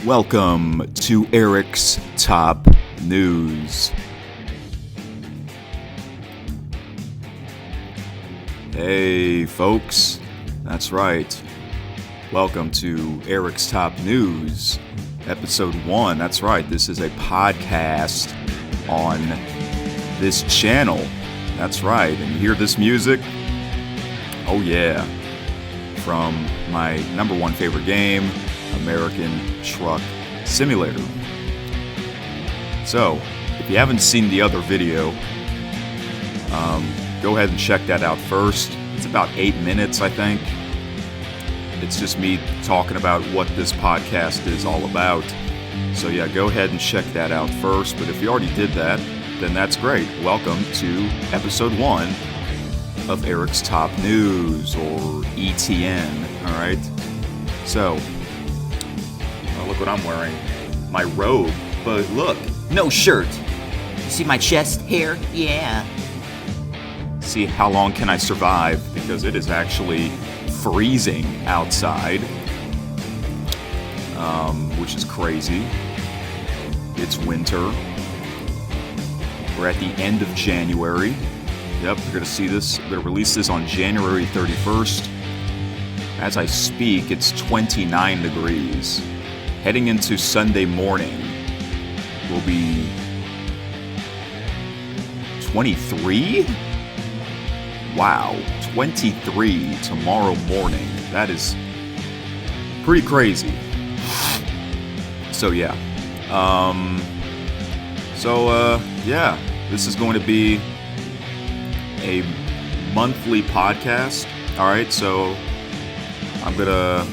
Welcome to Eric's Top News. Hey folks, that's right. Welcome to Eric's Top News, Episode 1. That's right, this is a podcast on this channel. That's right, and you hear this music? Oh yeah, from my number one favorite game, American Truck Simulator. So, if you haven't seen the other video, go ahead and check that out first. It's about 8 minutes, I think. It's just me talking about what this podcast is all about. So yeah, go ahead and check that out first. But if you already did that, then that's great. Welcome to Episode 1 of Eric's Top News, or ETN, alright? So, look what I'm wearing. My robe, but look, no shirt. You see my chest hair? Yeah. See, how long can I survive? Because it is actually freezing outside, which is crazy. It's winter. We're at the end of January. Yep, we're gonna see this. We're gonna release this on January 31st. As I speak, it's 29 degrees. Heading into Sunday morning will be 23? Wow, 23 tomorrow morning. That is pretty crazy. So yeah. Yeah, this is going to be a monthly podcast. All right, so I'm gonna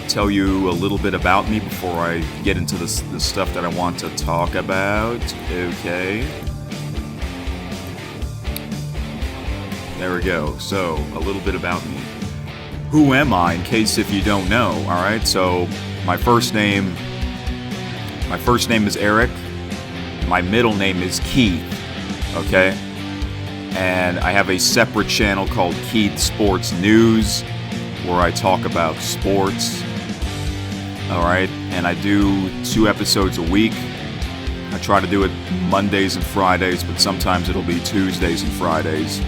tell you a little bit about me before I get into the stuff that I want to talk about. Okay. There we go. So, a little bit about me. Who am I, in case if you don't know, alright? So, my first name is Eric. My middle name is Keith, okay? And I have a separate channel called Keith Sports News, where I talk about sports. Alright, and I do 2 episodes a week. I try to do it Mondays and Fridays, but sometimes it'll be Tuesdays and Fridays,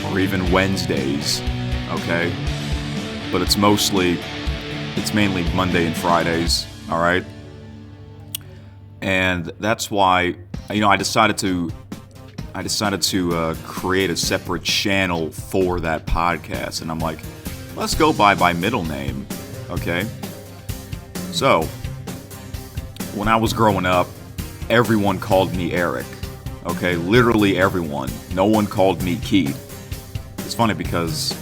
or even Wednesdays, okay? But it's mainly Monday and Fridays, alright? And that's why, I decided to create a separate channel for that podcast, and I'm like, let's go by my middle name, okay? So, when I was growing up, everyone called me Eric, okay? Literally everyone. No one called me Keith. It's funny because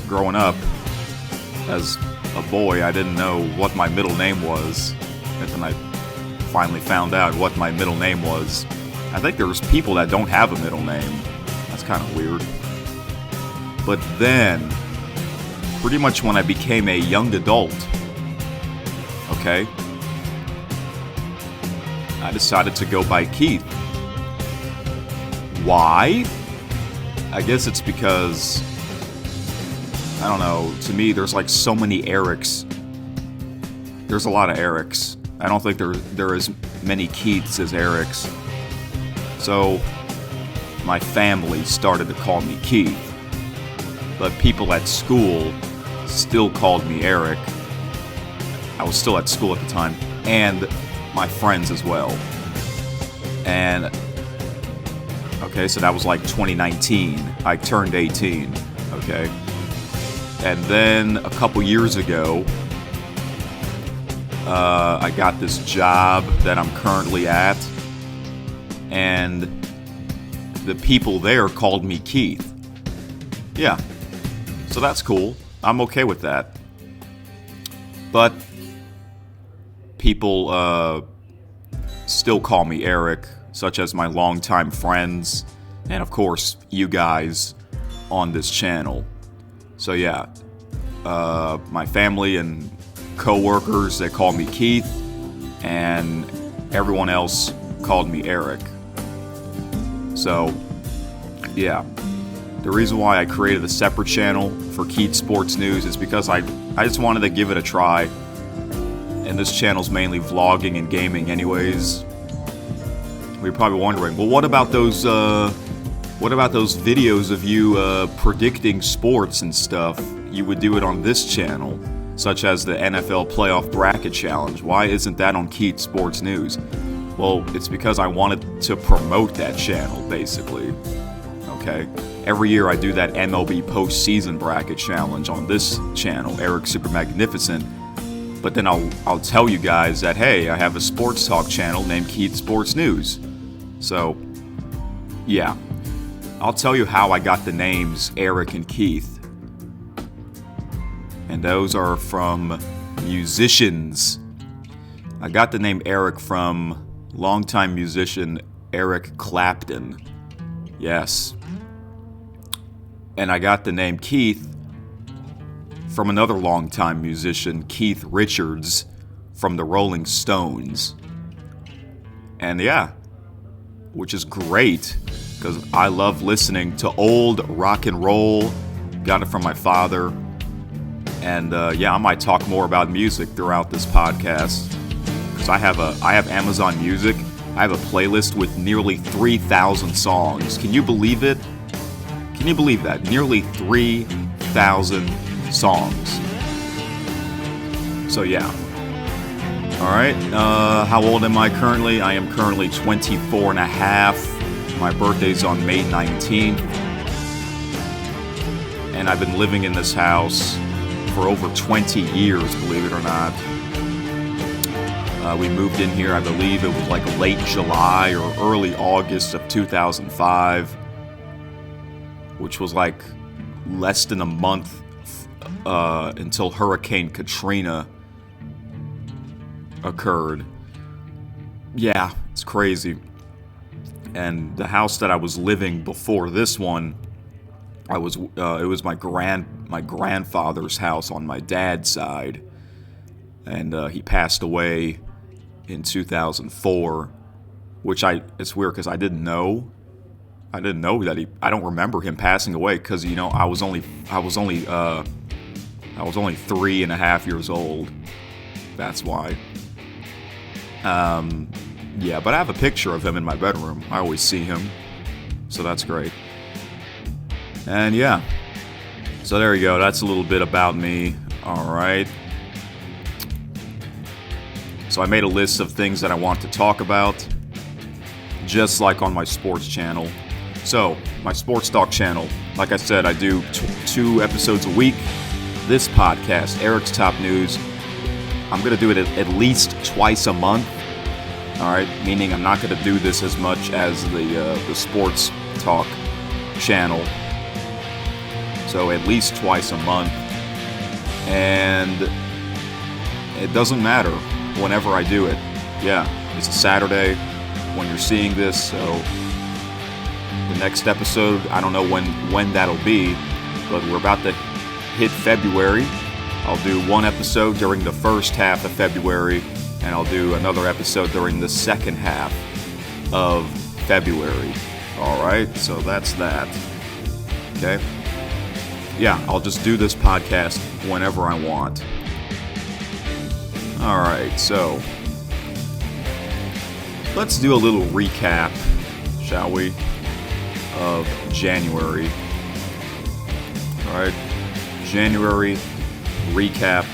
growing up, as a boy, I didn't know what my middle name was, and then I finally found out what my middle name was. I think there's people that don't have a middle name. That's kind of weird. But then, pretty much when I became a young adult, okay, I decided to go by Keith. Why? I guess it's because, I don't know, to me there's like so many Erics. There's a lot of Erics. I don't think there are as many Keiths as Erics. So, my family started to call me Keith. But people at school still called me Eric. I was still at school at the time, and my friends as well. And, okay, so that was like 2019. I turned 18, okay? And then a couple years ago, I got this job that I'm currently at, and the people there called me Keith. Yeah, so that's cool. I'm okay with that. But people still call me Eric, such as my longtime friends, and of course, you guys on this channel. So yeah, my family and co-workers, they call me Keith, and everyone else called me Eric. So, yeah. The reason why I created a separate channel for Keith Sports News is because I just wanted to give it a try. and this channel's mainly vlogging and gaming anyways. You're probably wondering, well, what about those videos of you predicting sports and stuff? You would do it on this channel, such as the NFL Playoff Bracket Challenge. Why isn't that on Keith Sports News? Well, it's because I wanted to promote that channel, basically. Okay? Every year I do that MLB Postseason Bracket Challenge on this channel, Eric Super Magnificent. But then I'll tell you guys that, hey, I have a sports talk channel named Keith Sports News. So, yeah. I'll tell you how I got the names Eric and Keith. And those are from musicians. I got the name Eric from longtime musician Eric Clapton. Yes. And I got the name Keith from another longtime musician, Keith Richards, from the Rolling Stones. And yeah, which is great, because I love listening to old rock and roll. Got it from my father. And yeah, I might talk more about music throughout this podcast, because I have Amazon Music. I have a playlist with nearly 3,000 songs. Can you believe it? Can you believe that? Nearly 3,000 songs. So yeah. Alright, how old am I currently? I am currently 24 and a half. My birthday's on May 19th. And I've been living in this house for over 20 years, believe it or not. We moved in here, I believe it was like late July or early August of 2005, which was like less than a month until Hurricane Katrina occurred. Yeah, it's crazy. And the house that I was living before this one, it was my grandfather's house on my dad's side, and he passed away in 2004, which it's weird because I didn't know that I don't remember him passing away, because I was only 3.5 years old. That's why. Yeah, but I have a picture of him in my bedroom. I always see him, so that's great. And yeah, so there you go. That's a little bit about me. All right. So I made a list of things that I want to talk about, just like on my sports channel. So my sports talk channel, like I said, I do 2 episodes a week. This podcast, Eric's Top News, I'm going to do it at least twice a month. All right, meaning I'm not going to do this as much as the sports talk channel. So at least twice a month. And it doesn't matter whenever I do it. Yeah, it's a Saturday when you're seeing this, so the next episode, I don't know when that'll be, but we're about to hit February. I'll do 1 episode during the first half of February, and I'll do another episode during the second half of February. All right, so that's that. Okay? Yeah, I'll just do this podcast whenever I want. All right, so let's do a little recap, shall we, of January. All right, January recap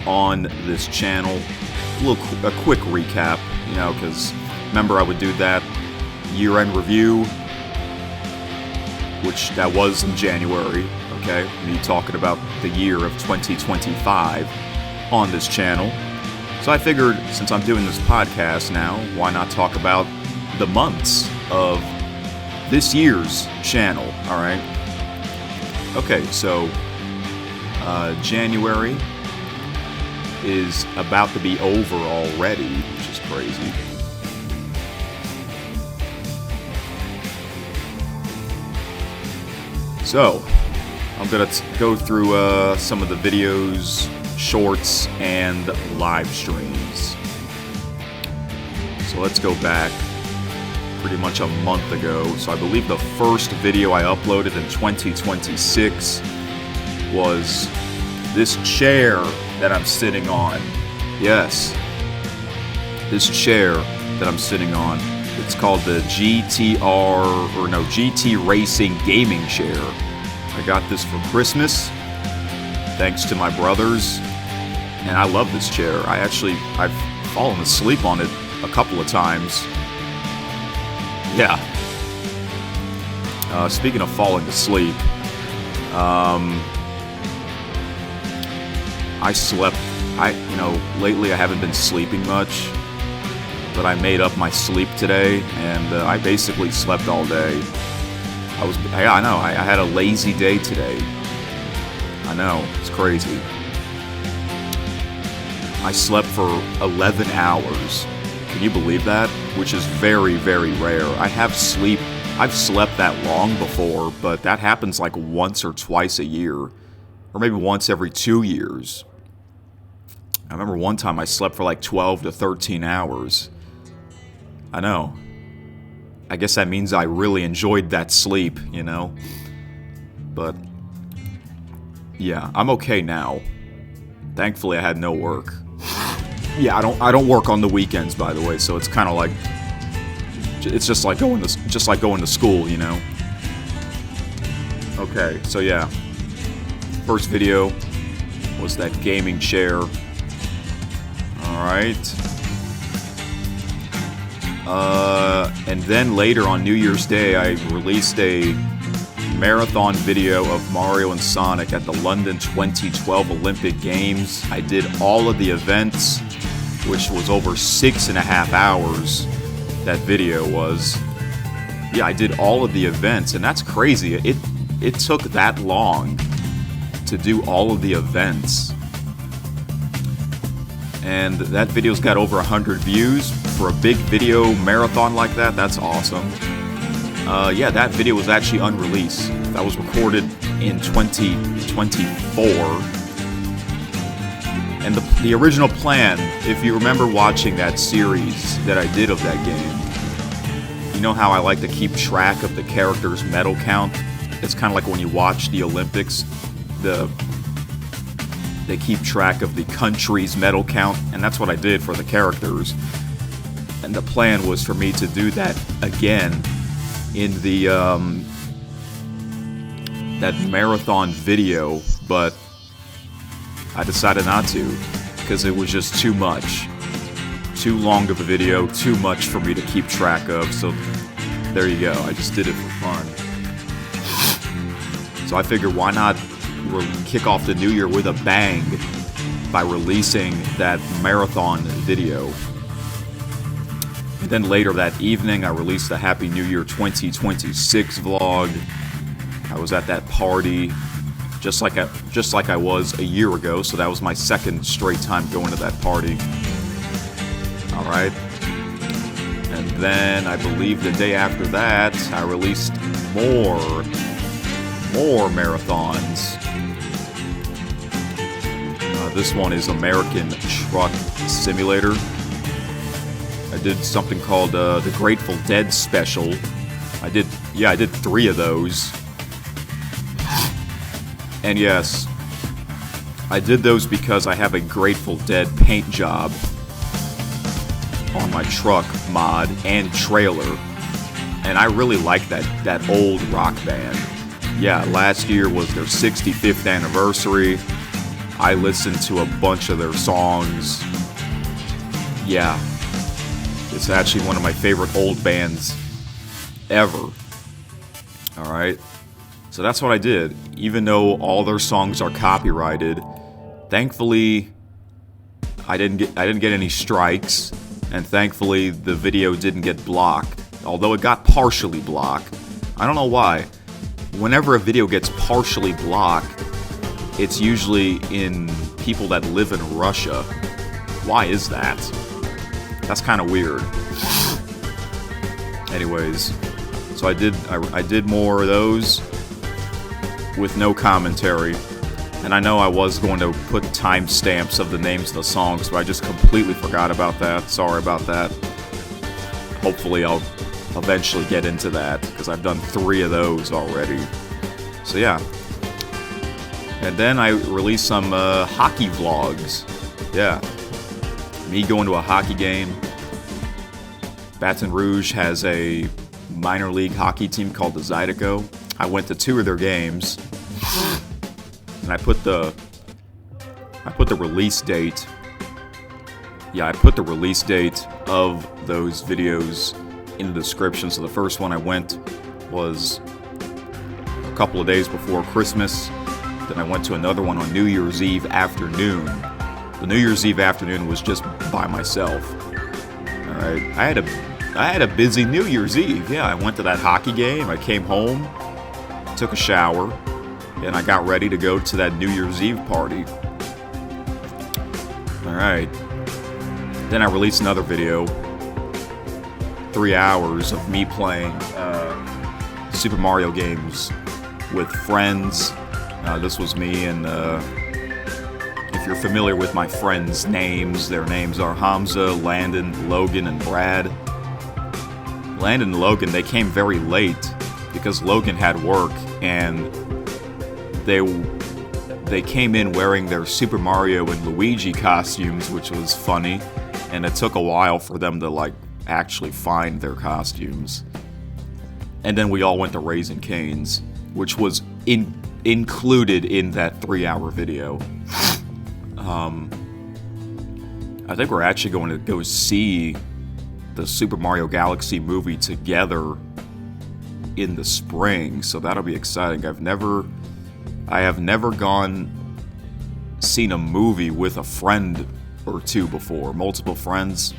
on this channel. A quick recap, because remember I would do that year-end review, which that was in January, okay? Me talking about the year of 2025 on this channel. So I figured, since I'm doing this podcast now, why not talk about the months of this year's channel, all right? Okay, so January is about to be over already, which is crazy. So, I'm going to go through some of the videos, shorts, and live streams. So let's go back pretty much a month ago. So I believe the first video I uploaded in 2026 was this chair that I'm sitting on. Yes, this chair that I'm sitting on. It's called the GT Racing Gaming Chair. I got this for Christmas, thanks to my brothers, and I love this chair. I've fallen asleep on it a couple of times. Yeah. Speaking of falling asleep, lately I haven't been sleeping much, but I made up my sleep today, and I basically slept all day. I had a lazy day today. I know, it's crazy. I slept for 11 hours. Can you believe that? Which is very, very rare. I've slept that long before, but that happens like once or twice a year, or maybe once every 2 years. I remember one time I slept for like 12 to 13 hours. I know. I guess that means I really enjoyed that sleep, you know? But yeah, I'm okay now. Thankfully I had no work. Yeah, I don't work on the weekends, by the way, so it's kind of like it's just like going to school, you know. Okay, so yeah. First video was that gaming chair. All right. And then later on New Year's Day, I released a marathon video of Mario and Sonic at the London 2012 Olympic Games. I did all of the events, which was over 6.5 hours. That video was. Yeah, I did all of the events, and that's crazy. It took that long to do all of the events. And that video's got over 100 views. For a big video marathon like that, that's awesome. Yeah, that video was actually unreleased. That was recorded in 2024. And the original plan, if you remember watching that series that I did of that game, you know how I like to keep track of the characters' medal count? It's kind of like when you watch the Olympics, they keep track of the country's medal count, and that's what I did for the characters. And the plan was for me to do that again in the that marathon video, but I decided not to because it was just too much. Too long of a video, too much for me to keep track of, so there you go. I just did it for fun. So I figured, why not kick off the new year with a bang by releasing that marathon video. And then later that evening, I released the Happy New Year 2026 vlog. I was at that party just like I was a year ago, so that was my second straight time going to that party. All right. And then I believe the day after that, I released more marathons. This one is American Truck Simulator. I did something called the Grateful Dead special. I did 3 of those. And yes, I did those because I have a Grateful Dead paint job on my truck mod and trailer. And I really like that old rock band. Yeah, last year was their 65th anniversary. I listened to a bunch of their songs. Yeah, it's actually one of my favorite old bands ever. Alright, so that's what I did. Even though all their songs are copyrighted, thankfully I didn't get any strikes, and thankfully the video didn't get blocked. Although it got partially blocked. I don't know why. Whenever a video gets partially blocked, it's usually in people that live in Russia. Why is that? That's kind of weird. Anyways, so I did more of those with no commentary. And I know I was going to put timestamps of the names of the songs, but I just completely forgot about that. Sorry about that. Hopefully I'll eventually get into that, because I've done 3 of those already. So yeah. And then I released some hockey vlogs. Yeah. Me going to a hockey game. Baton Rouge has a minor league hockey team called the Zydeco. I went to 2 of their games, and I put the release date. Yeah, I put the release date of those videos in the description. So the first one I went was a couple of days before Christmas. Then I went to another one on New Year's Eve afternoon. The New Year's Eve afternoon was just by myself. All right, I had a busy New Year's Eve. Yeah, I went to that hockey game. I came home, took a shower, and I got ready to go to that New Year's Eve party. All right. Then I released another video, 3 hours of me playing Super Mario games with friends. This was me, and if you're familiar with my friends' names, their names are Hamza, Landon, Logan, and Brad. Landon and Logan, they came very late because Logan had work, and they came in wearing their Super Mario and Luigi costumes, which was funny. And it took a while for them to, actually find their costumes. And then we all went to Raising Cane's, which was included in that 3-hour video. I think we're actually going to go see the Super Mario Galaxy movie together in the spring, so that'll be exciting. I have never seen a movie with a friend or 2 before, multiple friends.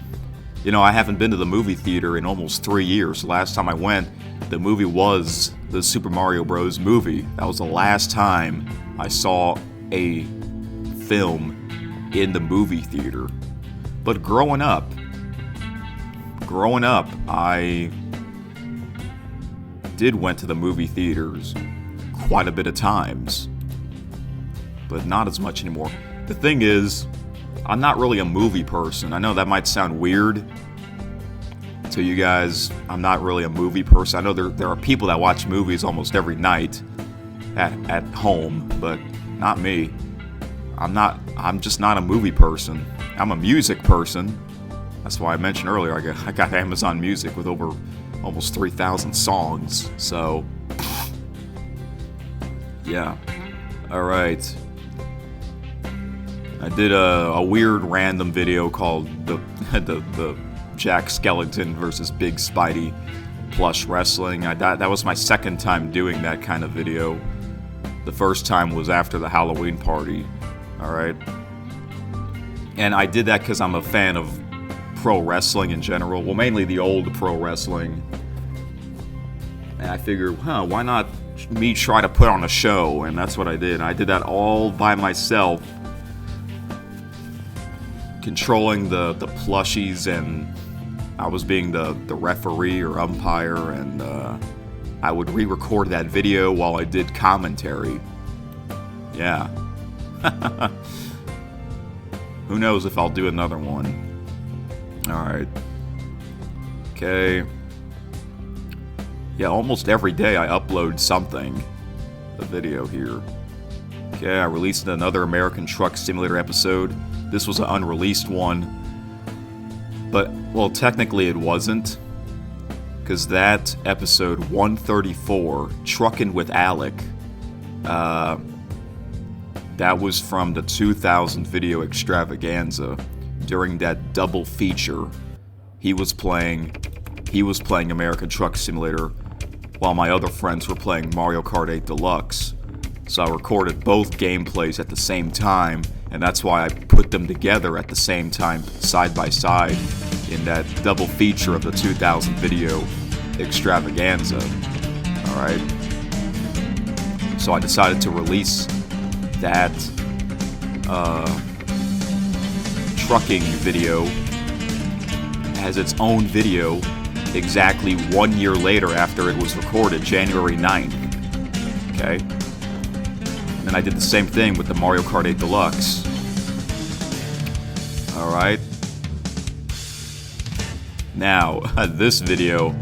I haven't been to the movie theater in almost 3 years. Last time I went, the movie was the Super Mario Bros. Movie. That was the last time I saw a film in the movie theater. But growing up, I did went to the movie theaters quite a bit of times, but not as much anymore. The thing is, I'm not really a movie person. I know that might sound weird to you guys. I'm not really a movie person. I know there are people that watch movies almost every night at home, but not me. I'm just not a movie person. I'm a music person. That's why I mentioned earlier I got Amazon Music with over almost 3,000 songs. So yeah. All right. I did a weird random video called the Jack Skellington versus Big Spidey plush wrestling. That was my second time doing that kind of video. The first time was after the Halloween party. All right. And I did that because I'm a fan of pro wrestling in general. Well, mainly the old pro wrestling. And I figured, why not me try to put on a show? And that's what I did. I did that all by myself, controlling the plushies, and I was being the referee or umpire, and I would re-record that video while I did commentary. Yeah. Who knows if I'll do another one. Alright. Okay. Yeah, almost every day I upload something. A video here. Okay, I released another American Truck Simulator episode. This was an unreleased one. But, well, technically it wasn't. Because that episode 134, Truckin' with Alec, that was from the 2000 video extravaganza. During that double feature, he was playing American Truck Simulator while my other friends were playing Mario Kart 8 Deluxe. So I recorded both gameplays at the same time, and that's why I put them together at the same time, side by side, in that double feature of the 2000 video extravaganza. Alright? So I decided to release that trucking video as its own video exactly 1 year later after it was recorded, January 9th. Okay? And I did the same thing with the Mario Kart 8 Deluxe. Alright. Now, this video,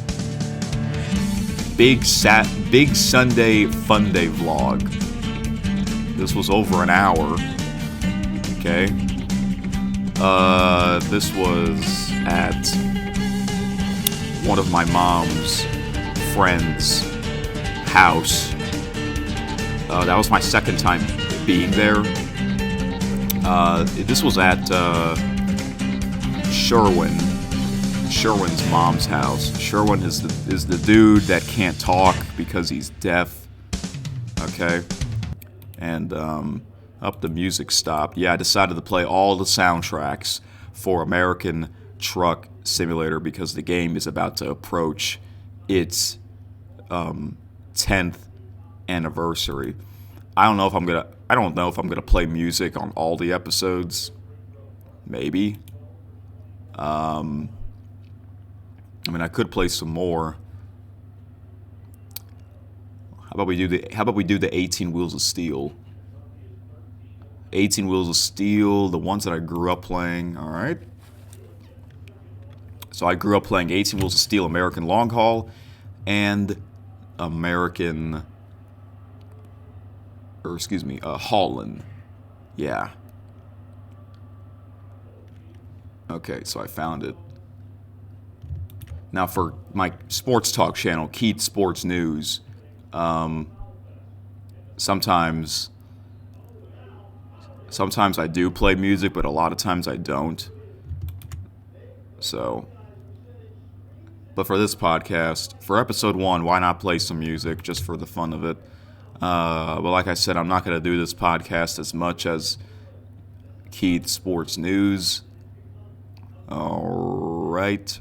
Big Sunday Fun Day vlog. This was over an hour. Okay. This was at one of my mom's friends' house. That was my second time being there. This was at Sherwin's mom's house. Sherwin is the dude that can't talk because he's deaf. Okay, and the music stopped. Yeah, I decided to play all the soundtracks for American Truck Simulator because the game is about to approach its 10th anniversary. I don't know if I'm gonna play music on all the episodes. Maybe. I mean, I could play some more. How about we do the 18 Wheels of Steel? 18 Wheels of Steel, the ones that I grew up playing. All right. So I grew up playing 18 Wheels of Steel, American Long Haul, and Holland. Yeah. Okay, so I found it. Now for my sports talk channel, Keith Sports News, sometimes I do play music, but a lot of times I don't. So, but for this podcast, for episode 1, why not play some music just for the fun of it? But like I said, I'm not going to do this podcast as much as Keith Sports News. All right.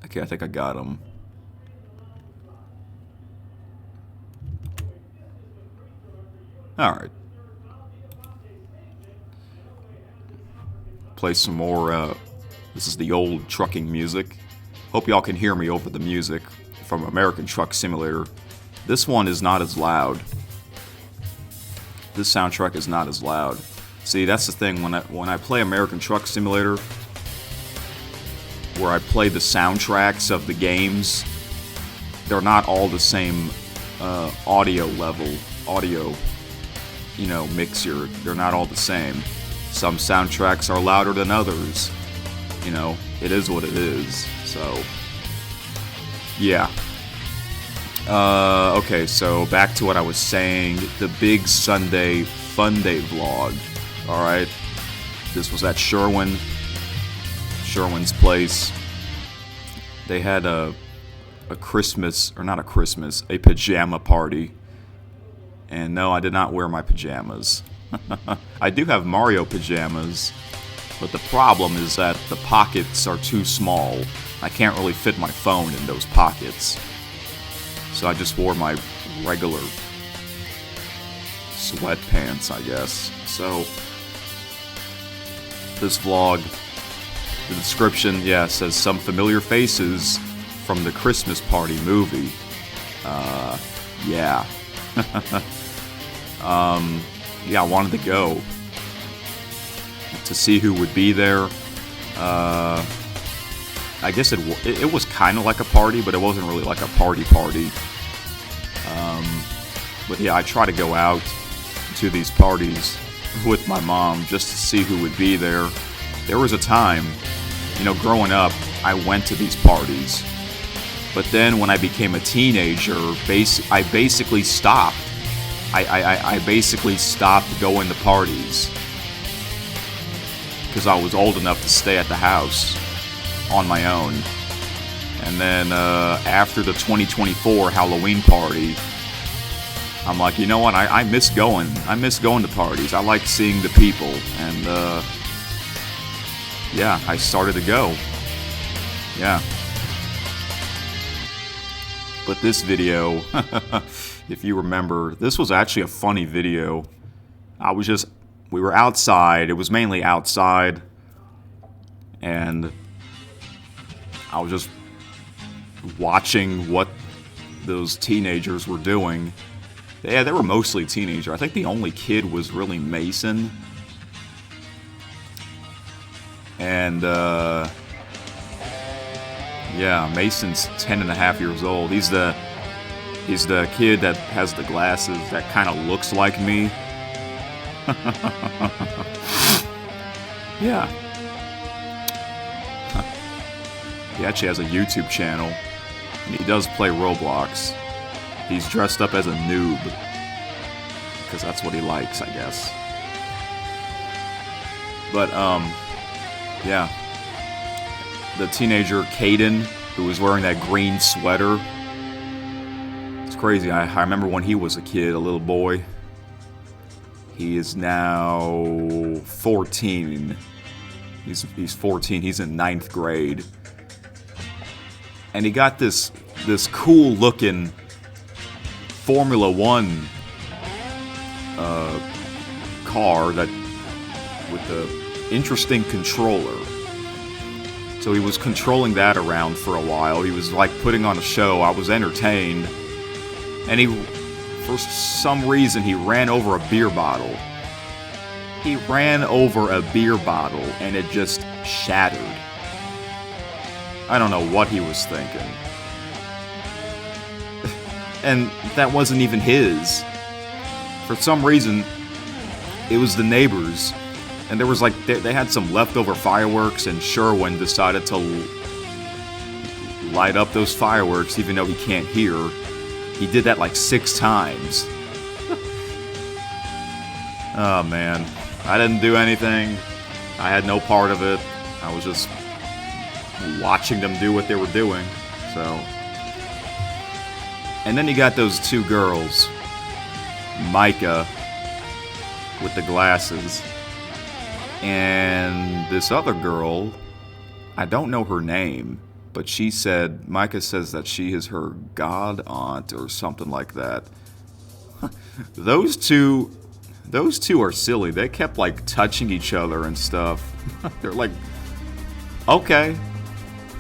Okay, I think I got him. All right. Play some more. This is the old trucking music. Hope y'all can hear me over the music from American Truck Simulator. This one is not as loud. This soundtrack is not as loud. See, that's the thing. When I play American Truck Simulator, where I play the soundtracks of the games, they're not all the same audio level, mixer. They're not all the same. Some soundtracks are louder than others. It is what it is. So, yeah. Okay, so back to what I was saying. The Big Sunday Fun Day vlog. Alright. This was at Sherwin's place. They had a pajama party. And no, I did not wear my pajamas. I do have Mario pajamas, but the problem is that the pockets are too small. I can't really fit my phone in those pockets. So I just wore my regular sweatpants, I guess. So, this vlog, the description, says some familiar faces from the Christmas Party movie. Yeah. I wanted to go to see who would be there. I guess it was kind of like a party, but it wasn't really like a party. But yeah, I try to go out to these parties with my mom just to see who would be there. There was a time, growing up, I went to these parties. But then when I became a teenager, I basically stopped. I basically stopped going to parties because I was old enough to stay at the house on my own. And then after the 2024 Halloween party, I'm like, you know what? I miss going. I miss going to parties. I like seeing the people. And I started to go. Yeah. But this video, if you remember, this was actually a funny video. We were outside. It was mainly outside. And I was just watching what those teenagers were doing. Yeah, they were mostly teenagers. I think the only kid was really Mason. And, Mason's 10 and a half years old. He's the kid that has the glasses that kind of looks like me. Yeah. He actually has a YouTube channel, and he does play Roblox. He's dressed up as a noob, because that's what he likes, I guess. But, yeah. The teenager, Caden, who was wearing that green sweater. It's crazy. I remember when he was a kid, a little boy. He is now 14. He's 14. He's in 9th grade. And he got this cool-looking Formula One car that with the interesting controller. So he was controlling that around for a while. He was like putting on a show. I was entertained. And for some reason, he ran over a beer bottle. He ran over a beer bottle and it just shattered. I don't know what he was thinking. And that wasn't even his. For some reason, it was the neighbors. And there was like, they had some leftover fireworks, and Sherwin decided to light up those fireworks even though he can't hear. He did that like 6 times. Oh man. I didn't do anything. I had no part of it. I was just watching them do what they were doing. So. And then you got those 2 girls. Micah with the glasses. And this other girl, I don't know her name, but Micah says that she is her god aunt or something like that. Those two are silly. They kept like touching each other and stuff. They're like, okay.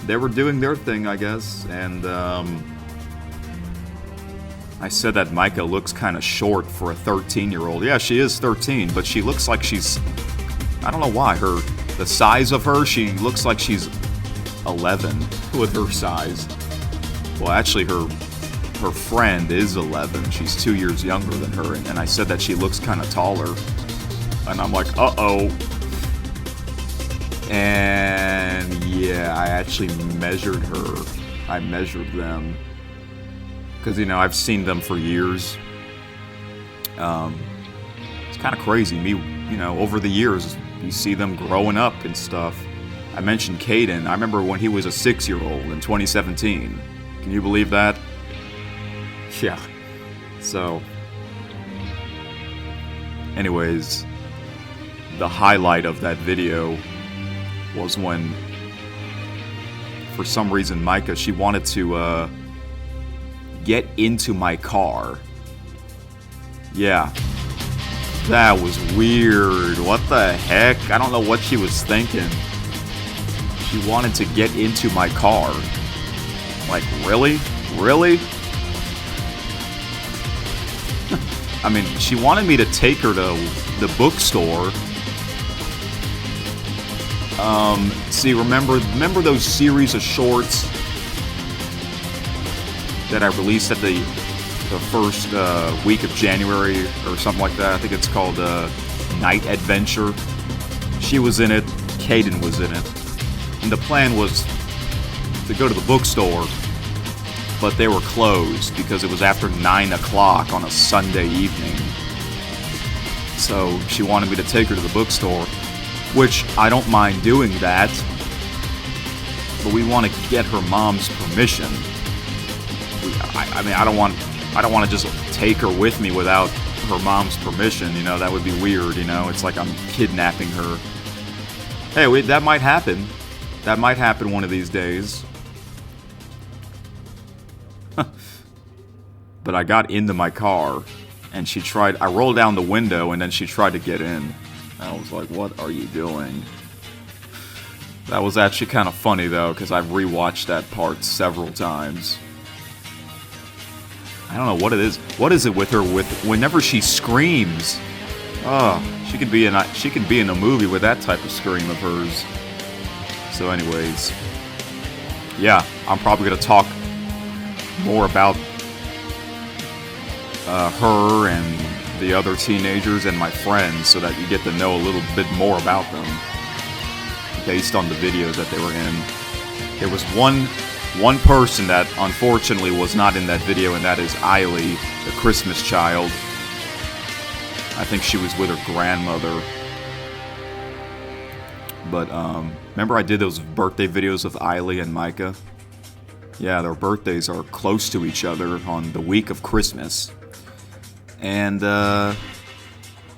They were doing their thing, I guess. And I said that Micah looks kind of short for a 13-year-old. Yeah, she is 13, but she looks like she's, I don't know why. The size of her, she looks like she's 11 with her size. Well, actually, her friend is 11. She's 2 years younger than her, and I said that she looks kind of taller. And I'm like, uh-oh. And yeah, I actually measured her. I measured them. Because, I've seen them for years. It's kind of crazy. Over the years, you see them growing up and stuff. I mentioned Caden. I remember when he was a 6-year-old in 2017. Can you believe that? Yeah. So, anyways, the highlight of that video was when, for some reason, Micah, she wanted to get into my car. Yeah. That was weird. What the heck? I don't know what she was thinking. She wanted to get into my car. Like, really? Really? I mean, she wanted me to take her to the bookstore. See, remember those series of shorts that I released at the first week of January or something like that? I think it's called Night Adventure. She was in it. Caden was in it. And the plan was to go to the bookstore, but they were closed because it was after 9 o'clock on a Sunday evening. So she wanted me to take her to the bookstore, which I don't mind doing that, but we want to get her mom's permission. I don't want to just take her with me without her mom's permission. That would be weird. It's like I'm kidnapping her. Hey, that might happen. That might happen one of these days. But I got into my car, and I rolled down the window, and then she tried to get in. I was like, what are you doing? That was actually kind of funny, though, because I've rewatched that part several times. I don't know what it is. What is it with her? Whenever she screams, she could be in a movie with that type of scream of hers. So, anyways, yeah, I'm probably gonna talk more about her and the other teenagers and my friends, so that you get to know a little bit more about them based on the videos that they were in. There was one person that unfortunately was not in that video, and that is Eiley, the Christmas child. I think she was with her grandmother. But remember I did those birthday videos of Eiley and Micah? Yeah, their birthdays are close to each other on the week of Christmas. And yeah,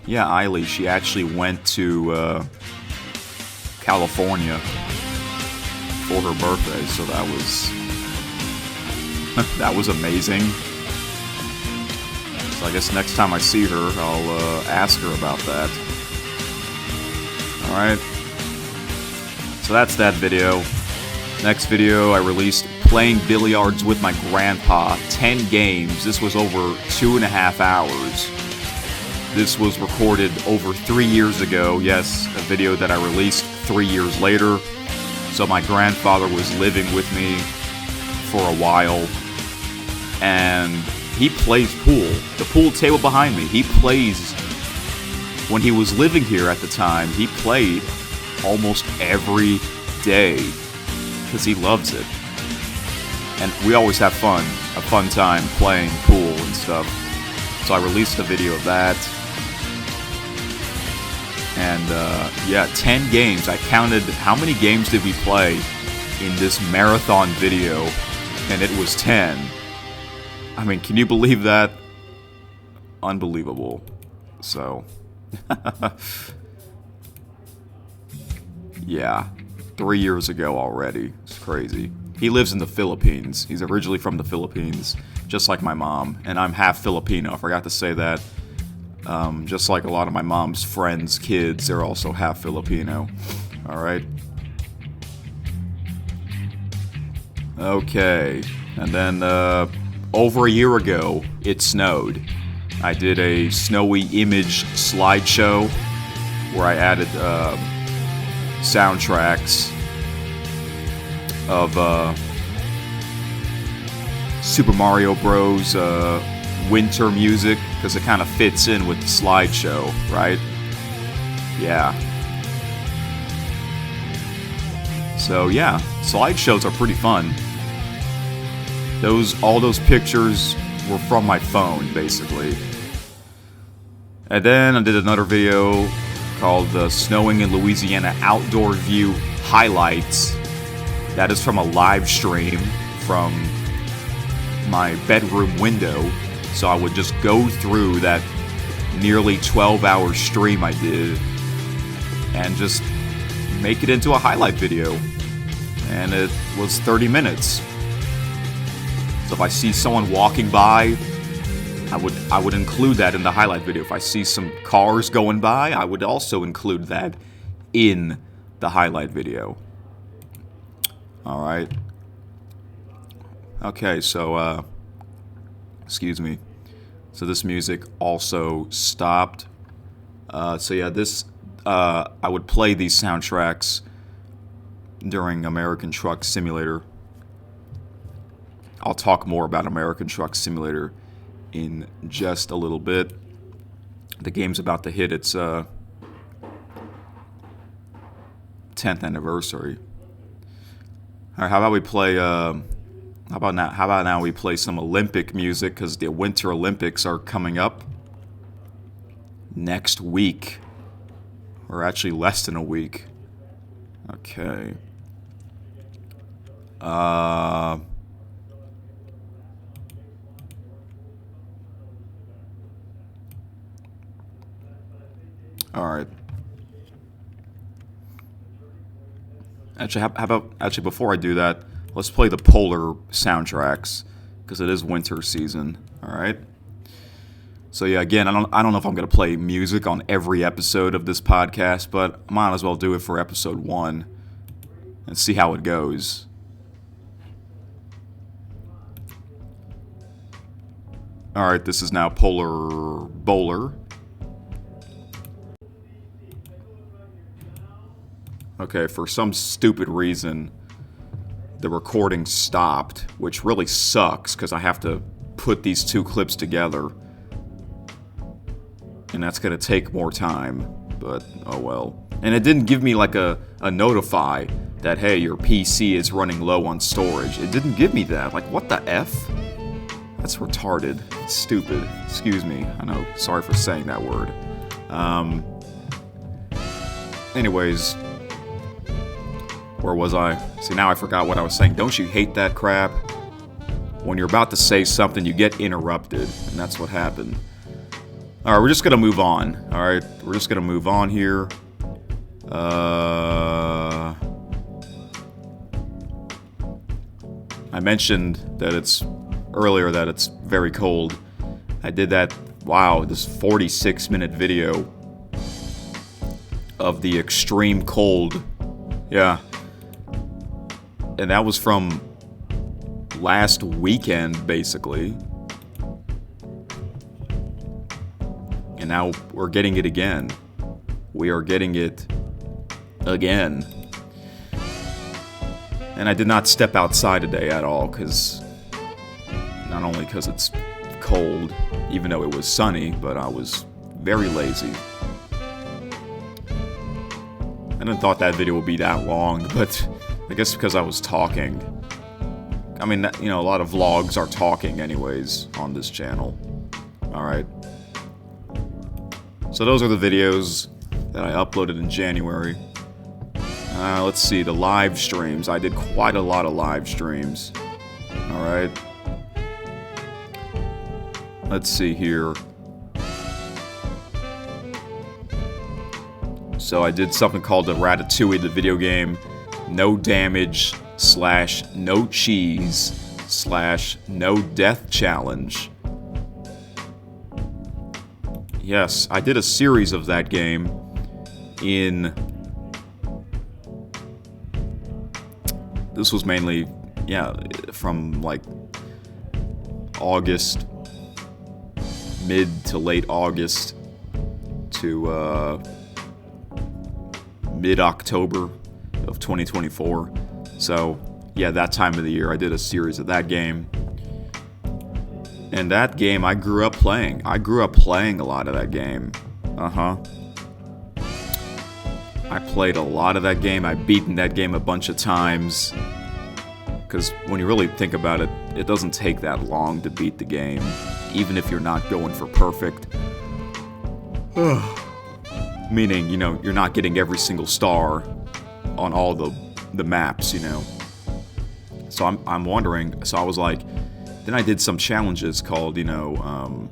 Eiley, she actually went to California for her birthday, so that was amazing. So I guess next time I see her, I'll ask her about that. Alright. So that's that video. Next video I released playing billiards with my grandpa, 10 games. This was over 2.5 hours. This was recorded over 3 years ago. Yes, a video that I released 3 years later. So my grandfather was living with me for a while, and he plays pool. The pool table behind me, he plays. When he was living here at the time, he played almost every day because he loves it. And we always have fun, a fun time playing pool and stuff. So I released a video of that. And yeah, 10 games. I counted how many games did we play in this marathon video, and it was 10. I mean, can you believe that? Unbelievable. So, yeah, 3 years ago already. It's crazy. He lives in the Philippines. He's originally from the Philippines, just like my mom. And I'm half Filipino. I forgot to say that. Just like a lot of my mom's friends' kids, they're also half Filipino. Alright. Okay. And then, over a year ago, it snowed. I did a snowy image slideshow where I added, soundtracks of, Super Mario Bros. Winter music, because it kind of fits in with the slideshow, right? Yeah. So yeah, slideshows are pretty fun. All those pictures were from my phone, basically. And then I did another video called Snowing in Louisiana Outdoor View Highlights. That is from a live stream from my bedroom window. So I would just go through that nearly 12-hour stream I did and just make it into a highlight video. And it was 30 minutes. So if I see someone walking by, I would include that in the highlight video. If I see some cars going by, I would also include that in the highlight video. Alright. Okay, so, excuse me. So this music also stopped. So yeah, I would play these soundtracks during American Truck Simulator. I'll talk more about American Truck Simulator in just a little bit. The game's about to hit its 10th anniversary. All right, how about we play? How about now we play some Olympic music, because the Winter Olympics are coming up next week, or actually less than a week. Okay. All right. Actually, before I do that, let's play the Polar soundtracks, because it is winter season. All right. So yeah, again, I don't know if I'm gonna play music on every episode of this podcast, but I might as well do it for episode 1 and see how it goes. All right, this is now Polar Bowler. Okay, for some stupid reason, the recording stopped, which really sucks because I have to put these two clips together. And that's going to take more time, but oh well. And it didn't give me like a notify that, hey, your PC is running low on storage. It didn't give me that. Like, what the F? That's retarded. It's stupid. Excuse me. I know. Sorry for saying that word. Anyways, where was I? See, now I forgot what I was saying. Don't you hate that crap? When you're about to say something, you get interrupted, and that's what happened. Alright, we're just gonna move on. Alright, we're just gonna move on here. I mentioned that earlier that it's very cold. I did that, wow, this 46-minute video of the extreme cold. Yeah. And that was from last weekend, basically. And now we're getting it again. We are getting it again. And I did not step outside today at all, not only because it's cold, even though it was sunny, but I was very lazy. I didn't thought that video would be that long, but I guess because I was talking. I mean, you know, a lot of vlogs are talking anyways on this channel. Alright. So those are the videos that I uploaded in January. Let's see, the live streams. I did quite a lot of live streams. Alright. Let's see here. So I did something called the Ratatouille, the video game. No damage / no cheese / no death challenge. Yes, I did a series of that game in... This was mainly, yeah, from like August, mid to late August to mid-October of 2024. So, yeah, that time of the year I did a series of that game. And that game I grew up playing. I grew up playing a lot of that game. I played a lot of that game. I've beaten that game a bunch of times. Because when you really think about it, it doesn't take that long to beat the game. Even if you're not going for perfect. Meaning, you know, you're not getting every single star on all the maps, you know. So I'm wondering, so I was like, then I did some challenges called, you know,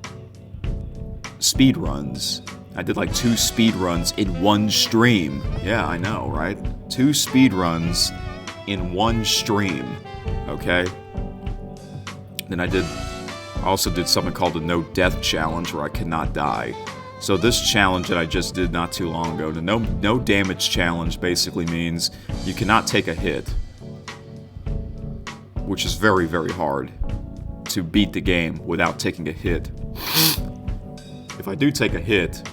speed runs. I did like 2 speed runs in one stream. Yeah, I know, right? 2 speed runs in one stream. Okay? Then I also did something called the no death challenge where I cannot die. So this challenge that I just did not too long ago, the no damage challenge basically means you cannot take a hit. Which is very, very hard to beat the game without taking a hit. If I do take a hit,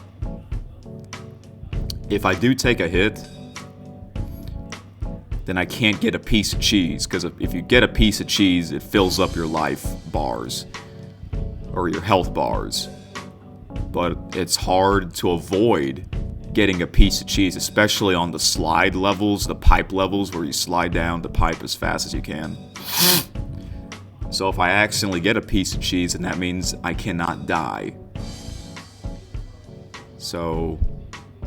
then I can't get a piece of cheese, because if you get a piece of cheese, it fills up your life bars, or your health bars. But it's hard to avoid getting a piece of cheese, especially on the slide levels, the pipe levels, where you slide down the pipe as fast as you can. So if I accidentally get a piece of cheese, then that means I cannot die. So,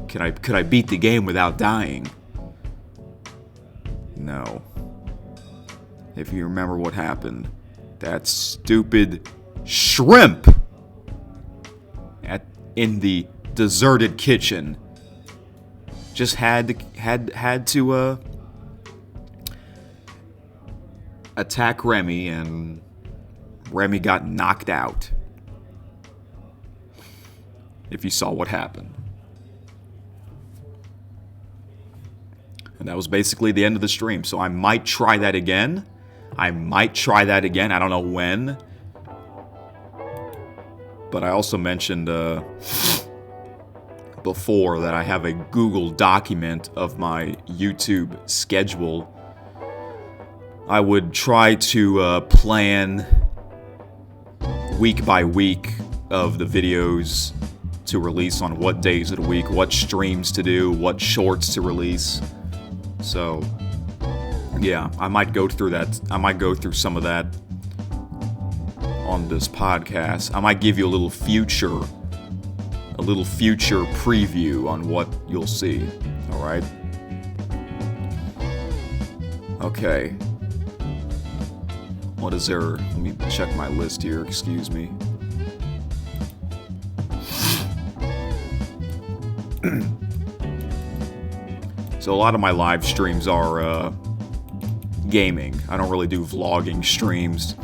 could I beat the game without dying? No. If you remember what happened, that stupid shrimp in the deserted kitchen just had to attack Remy, and Remy got knocked out. If you saw what happened. And that was basically the end of the stream. So I might try that again. I don't know when. But I also mentioned before that I have a Google document of my YouTube schedule. I would try to plan week by week of the videos to release on what days of the week, what streams to do, what shorts to release. So, yeah, I might go through that. I might go through some of that on this podcast. I might give you a little future preview on what you'll see. All right. Okay. What is there? Let me check my list here. Excuse me. So a lot of my live streams are gaming. I don't really do vlogging streams.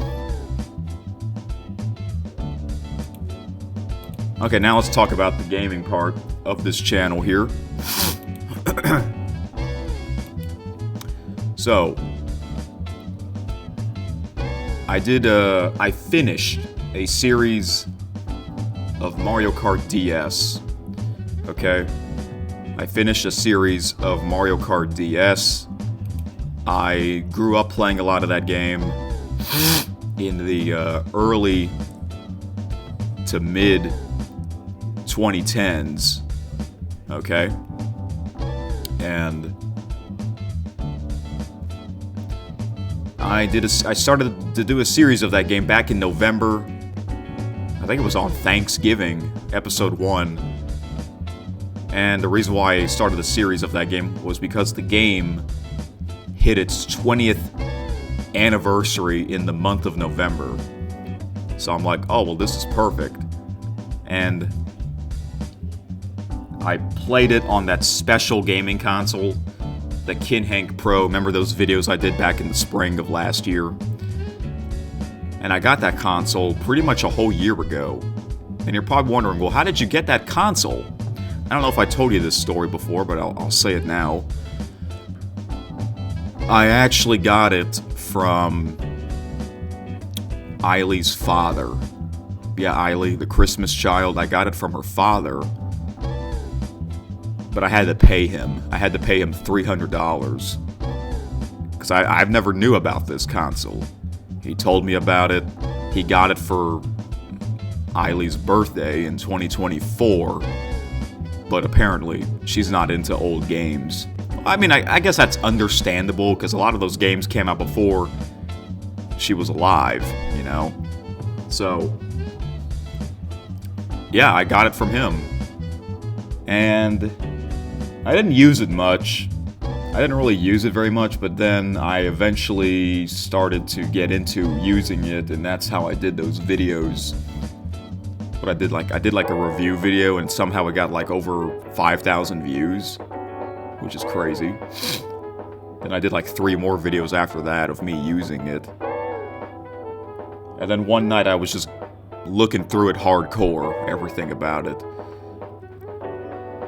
Okay, now let's talk about the gaming part of this channel here. So, I finished a series of Mario Kart DS. Okay? I finished a series of Mario Kart DS. I grew up playing a lot of that game in the early to mid 2010s. Okay? And I started to do a series of that game back in November. I think it was on Thanksgiving, episode 1. And the reason why I started the series of that game was because the game hit its 20th anniversary in the month of November. So I'm like, oh, well, this is perfect. And I played it on that special gaming console, the Kinhank Pro. Remember those videos I did back in the spring of last year? And I got that console pretty much a whole year ago. And you're probably wondering, well, how did you get that console? I don't know if I told you this story before, but I'll say it now. I actually got it from Eileen's father. Yeah, Eileen, the Christmas child. I got it from her father. But I had to pay him. I had to pay him $300. Because I've never knew about this console. He told me about it. He got it for Eileen's birthday in 2024. But apparently, she's not into old games. I mean, I guess that's understandable, because a lot of those games came out before she was alive, you know? So, yeah, I got it from him. And I didn't use it much. I didn't really use it very much, but then I eventually started to get into using it, and that's how I did those videos. But I did like a review video, and somehow it got like over 5,000 views, which is crazy. Then I did like 3 more videos after that of me using it. And then one night I was just looking through it hardcore, everything about it.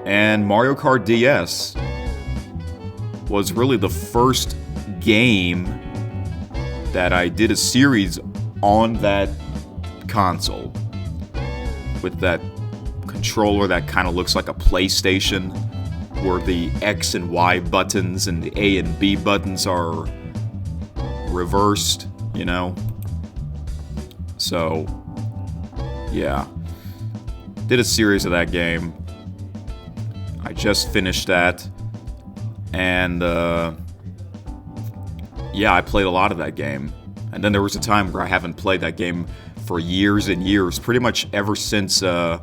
And Mario Kart DS was really the first game that I did a series on that console. With that controller that kind of looks like a PlayStation, where the X and Y buttons and the A and B buttons are reversed, you know? So, yeah. Did a series of that game. I just finished that. And, yeah, I played a lot of that game. And then there was a time where I haven't played that game for years and years, pretty much ever since the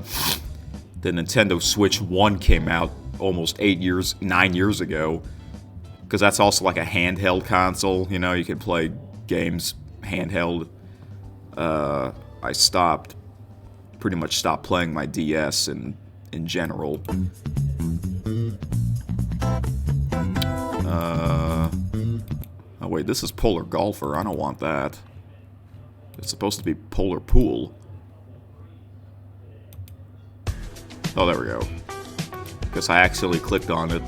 Nintendo Switch 1 came out almost 9 years ago, because that's also like a handheld console, you know, you can play games handheld. I pretty much stopped playing my DS in general. Oh wait, this is Polar Golfer, I don't want that. It's supposed to be Polar Pool. Oh, there we go. Guess I accidentally clicked on it.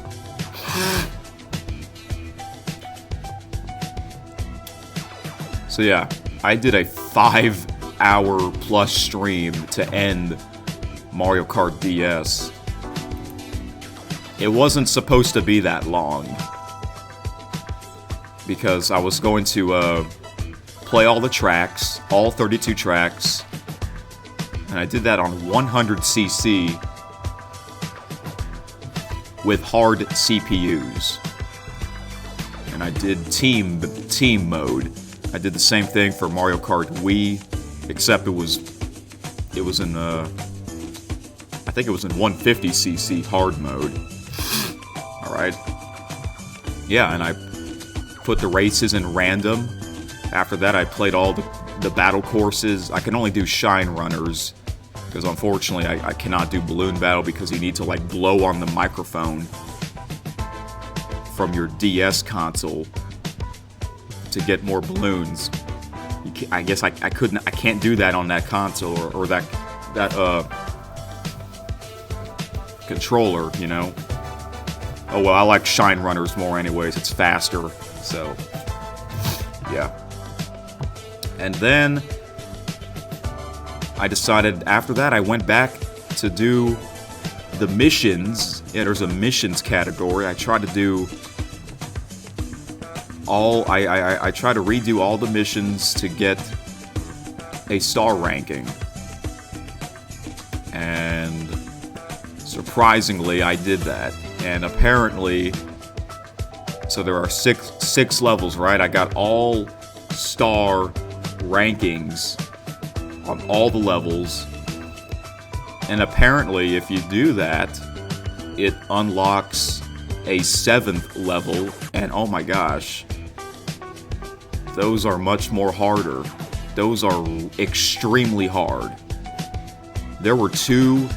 So yeah, I did a 5-hour plus stream to end Mario Kart DS. It wasn't supposed to be that long, because I was going to play all the tracks, all 32 tracks, and I did that on 100cc with hard CPUs. And and I did team mode. I did the same thing for Mario Kart Wii, except it was in I think it was in 150cc hard mode. All right. Yeah, and I put the races in random. After that, I played all the battle courses. I can only do shine runners because unfortunately I cannot do balloon battle because you need to like blow on the microphone from your DS console to get more balloons. I guess I can't do that on that console or that controller, you know. Oh well, I like shine runners more anyways. It's faster, so yeah. And then I decided after that I went back to do the missions. Yeah, there's a missions category. I tried to do I tried to redo all the missions to get a star ranking. And surprisingly, I did that. And apparently, so there are six levels, right? I got all star rankings on all the levels. And apparently, if you do that, it unlocks a 7th level. And oh my gosh, those are much more harder. Those are extremely hard. There were 2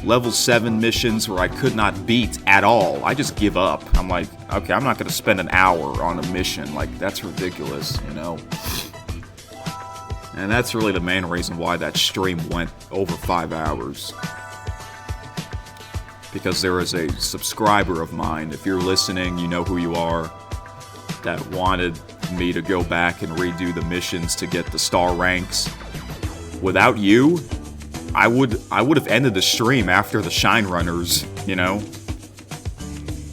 level 7 missions where I could not beat at all. I just give up. I'm like, okay, I'm not going to spend an hour on a mission. Like, that's ridiculous, you know? And that's really the main reason why that stream went over 5 hours. Because there is a subscriber of mine, if you're listening, you know who you are, that wanted me to go back and redo the missions to get the star ranks. Without you, I would have ended the stream after the shine runners, you know?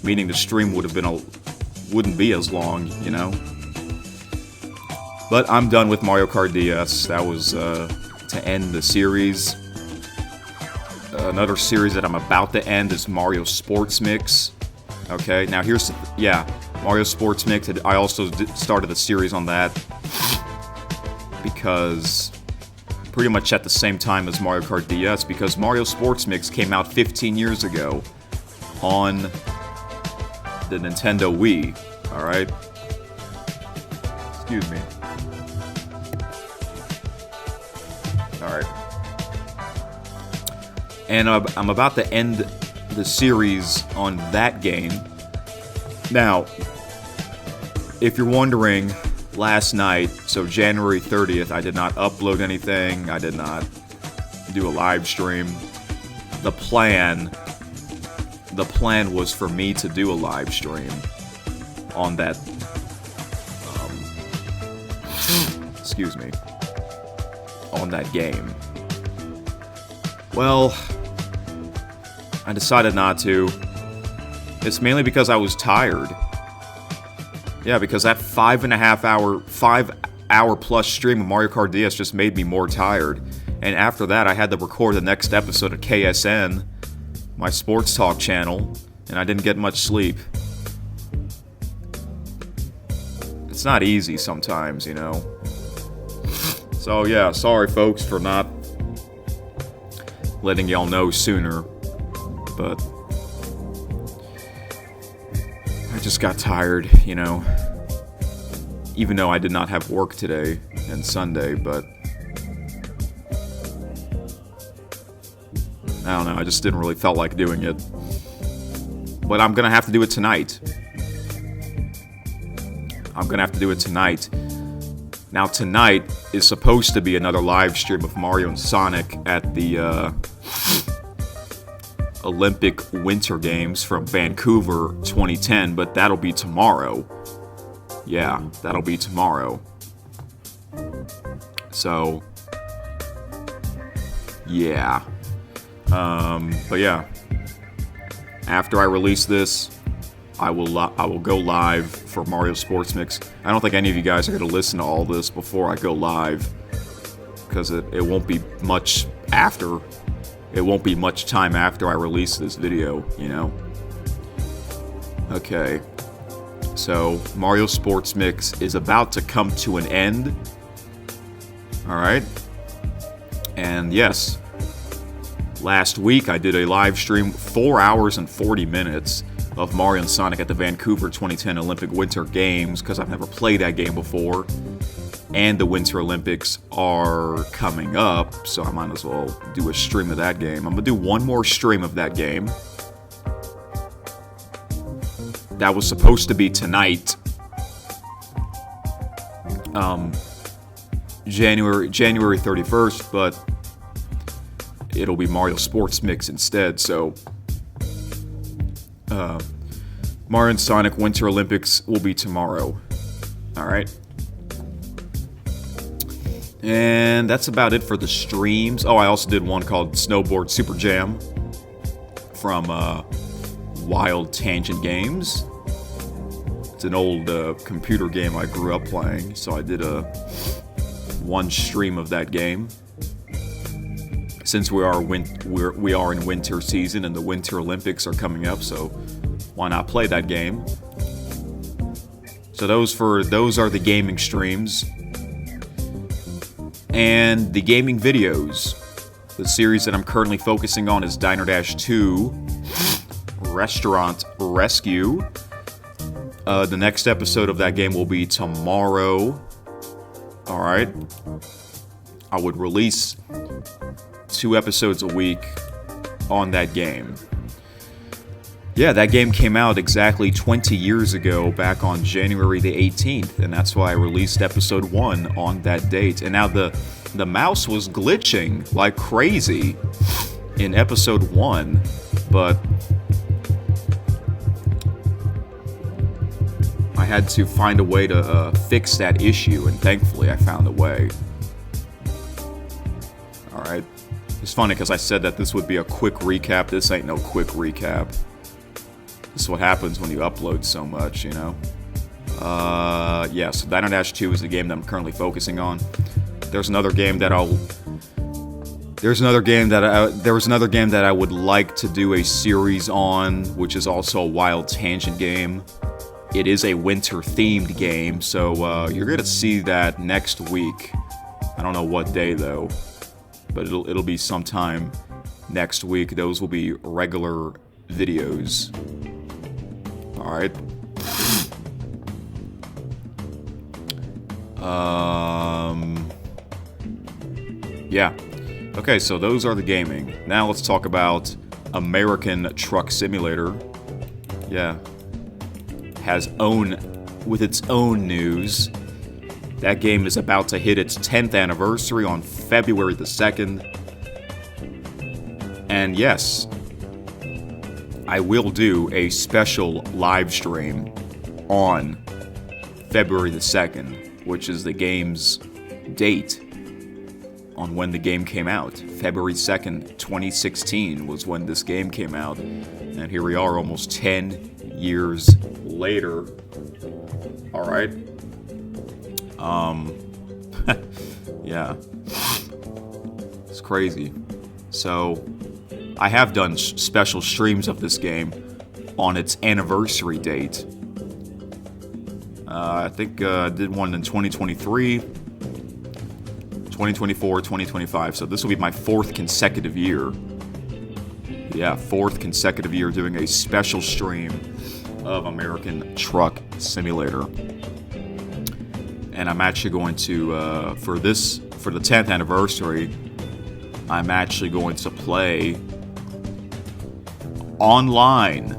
Meaning the stream wouldn't be as long, you know? But I'm done with Mario Kart DS. That was to end the series. Another series that I'm about to end is Mario Sports Mix. Okay, now here's Mario Sports Mix. I also started a series on that because pretty much at the same time as Mario Kart DS, because Mario Sports Mix came out 15 years ago on the Nintendo Wii. All right. Excuse me. All right. And I'm about to end the series on that game. Now, if you're wondering, last night, so January 30th, I did not upload anything. I did not do a live stream. The plan was for me to do a live stream on that, on that game. Well, I decided not to. It's mainly because I was tired. Yeah, because that 5 hour plus stream of Mario Kart DS just made me more tired. And after that, I had to record the next episode of KSN, my sports talk channel, and I didn't get much sleep. It's not easy sometimes, you know. So yeah, sorry folks for not letting y'all know sooner, but I just got tired, you know, even though I did not have work today and Sunday, but I don't know, I just didn't really felt like doing it. But I'm gonna have to do it tonight. Now tonight is supposed to be another live stream of Mario and Sonic at the Olympic Winter Games from Vancouver 2010, but that'll be tomorrow. Yeah, that'll be tomorrow. So, yeah. But yeah, after I release this, I will go live for Mario Sports Mix. I don't think any of you guys are going to listen to all this before I go live, because it won't be much after. It won't be much time after I release this video, you know? Okay. So Mario Sports Mix is about to come to an end. All right. And yes, last week I did a live stream, 4 hours and 40 minutes of Mario and Sonic at the Vancouver 2010 Olympic Winter Games, because I've never played that game before. And the Winter Olympics are coming up, so I might as well do a stream of that game. I'm going to do one more stream of that game. That was supposed to be tonight. January 31st, but it'll be Mario Sports Mix instead, so Mario and Sonic Winter Olympics will be tomorrow. Alright. And that's about it for the streams. Oh, I also did one called Snowboard Super Jam from Wild Tangent Games. It's an old computer game I grew up playing, so I did one stream of that game. Since we are in winter season and the Winter Olympics are coming up, so why not play that game? So those are the gaming streams. And the gaming videos. The series that I'm currently focusing on is Diner Dash 2 Restaurant Rescue. The next episode of that game will be tomorrow. Alright. I would release 2 episodes a week on that game. Yeah, that game came out exactly 20 years ago, back on January the 18th, and that's why I released episode 1 on that date. And now the mouse was glitching like crazy in episode 1, but I had to find a way to fix that issue, and thankfully I found a way. Alright. It's funny because I said that this would be a quick recap. This ain't no quick recap. This is what happens when you upload so much, you know? Yeah, so Diner Dash 2 is the game that I'm currently focusing on. There's another game that I would like to do a series on, which is also a Wild Tangent game. It is a winter-themed game, so you're gonna see that next week. I don't know what day though, but it'll be sometime next week. Those will be regular videos. Alright. Yeah. Okay, so those are the gaming. Now let's talk about American Truck Simulator. Yeah. With its own news. That game is about to hit its 10th anniversary on February the 2nd. And yes, I will do a special live stream on February the 2nd, which is the game's date on when the game came out. February 2nd, 2016 was when this game came out. And here we are almost 10 years later. Alright. Yeah. It's crazy. So, I have done special streams of this game on its anniversary date. I think I did one in 2023, 2024, 2025. So this will be my 4th consecutive year. Yeah, 4th consecutive year doing a special stream of American Truck Simulator. And I'm actually going to, for the 10th anniversary, I'm actually going to play online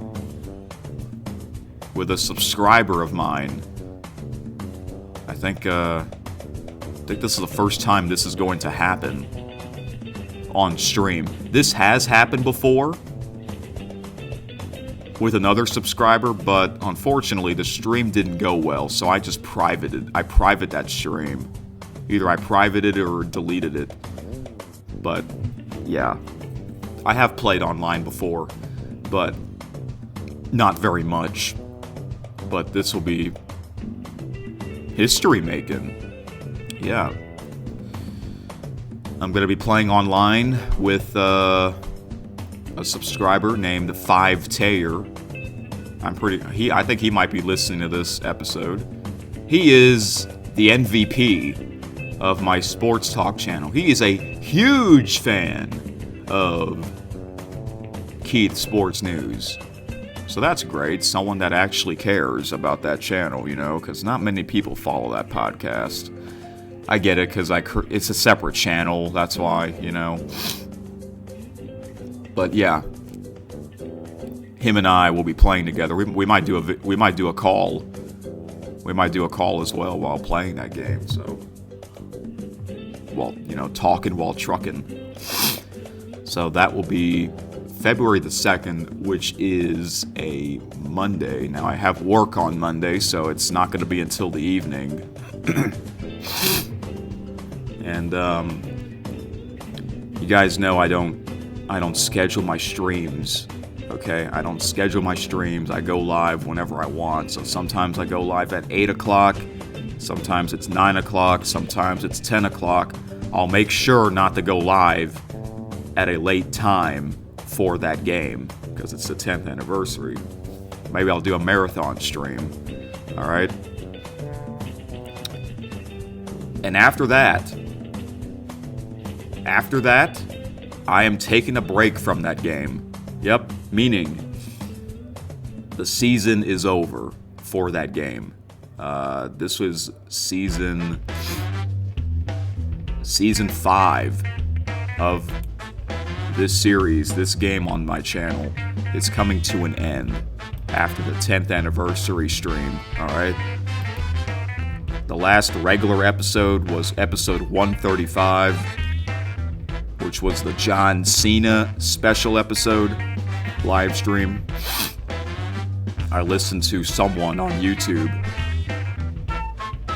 with a subscriber of mine. I think this is the first time this is going to happen on stream. This has happened before with another subscriber, but unfortunately the stream didn't go well, so I just private that stream. Either I privated it or deleted it. But yeah, I have played online before, but not very much. But this will be history making. Yeah. I'm going to be playing online with a subscriber named 5Tayer. I think he might be listening to this episode. He is the MVP of my sports talk channel. He is a huge fan of Keith Sports News. So that's great. Someone that actually cares about that channel, because not many people follow that podcast. I get it, because it's a separate channel. That's why, But yeah, him and I will be playing together. We might do a call. We might do a call as well while playing that game. So, talking while trucking. So that will be February the 2nd, which is a Monday. Now, I have work on Monday, so it's not going to be until the evening. And you guys know I don't schedule my streams. Okay, I don't schedule my streams. I go live whenever I want. So sometimes I go live at 8 o'clock. Sometimes it's 9 o'clock. Sometimes it's 10 o'clock. I'll make sure not to go live at a late time for that game because it's the 10th anniversary. Maybe I'll do a marathon stream. All right. And after that, I am taking a break from that game. Yep, meaning the season is over for that game. This was season 5 of this series. This game on my channel is coming to an end after the 10th anniversary stream. All right. The last regular episode was episode 135, which was the John Cena special episode live stream. I listened to someone on YouTube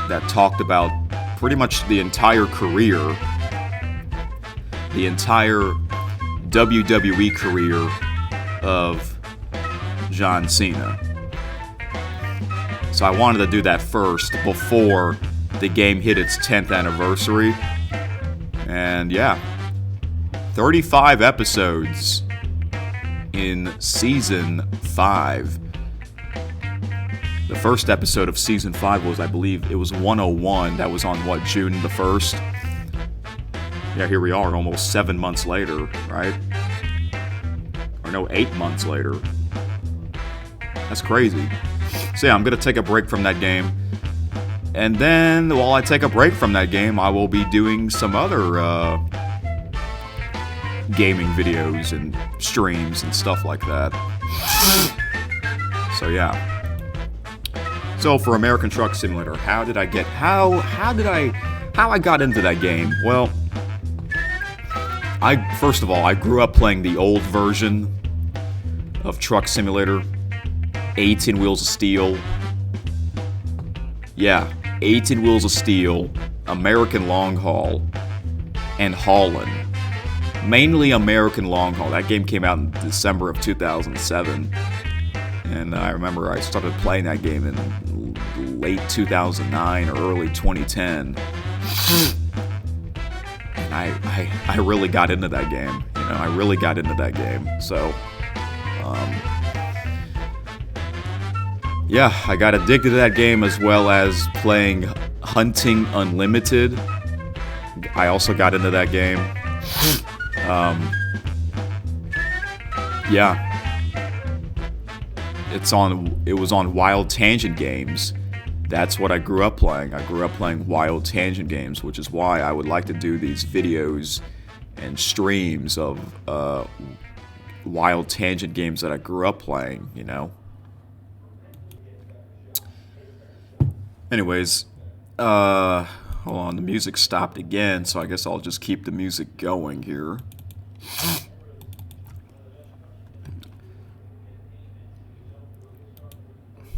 that talked about pretty much the entire career, the entire WWE career of John Cena. So I wanted to do that first before the game hit its 10th anniversary. And yeah, 35 episodes in season 5. The first episode of season 5 was, I believe, it was 101. That was on, June the 1st? Yeah, here we are, almost 7 months later, right? Or no, 8 months later. That's crazy. So yeah, I'm going to take a break from that game. And then, while I take a break from that game, I will be doing some other gaming videos and streams and stuff like that. So yeah. So for American Truck Simulator, how I got into that game? Well, first of all, I grew up playing the old version of Truck Simulator, 18 Wheels of Steel. Yeah, 18 Wheels of Steel, American Long Haul, and Holland. Mainly American Long Haul. That game came out in December of 2007. And I remember I started playing that game in late 2009 or early 2010. And I really got into that game. I really got into that game. So, yeah, I got addicted to that game as well as playing Hunting Unlimited. I also got into that game. Yeah. It was on Wild Tangent Games. That's what I grew up playing. I grew up playing Wild Tangent Games, which is why I would like to do these videos and streams of Wild Tangent games that I grew up playing, Anyways, hold on, the music stopped again, so I guess I'll just keep the music going here.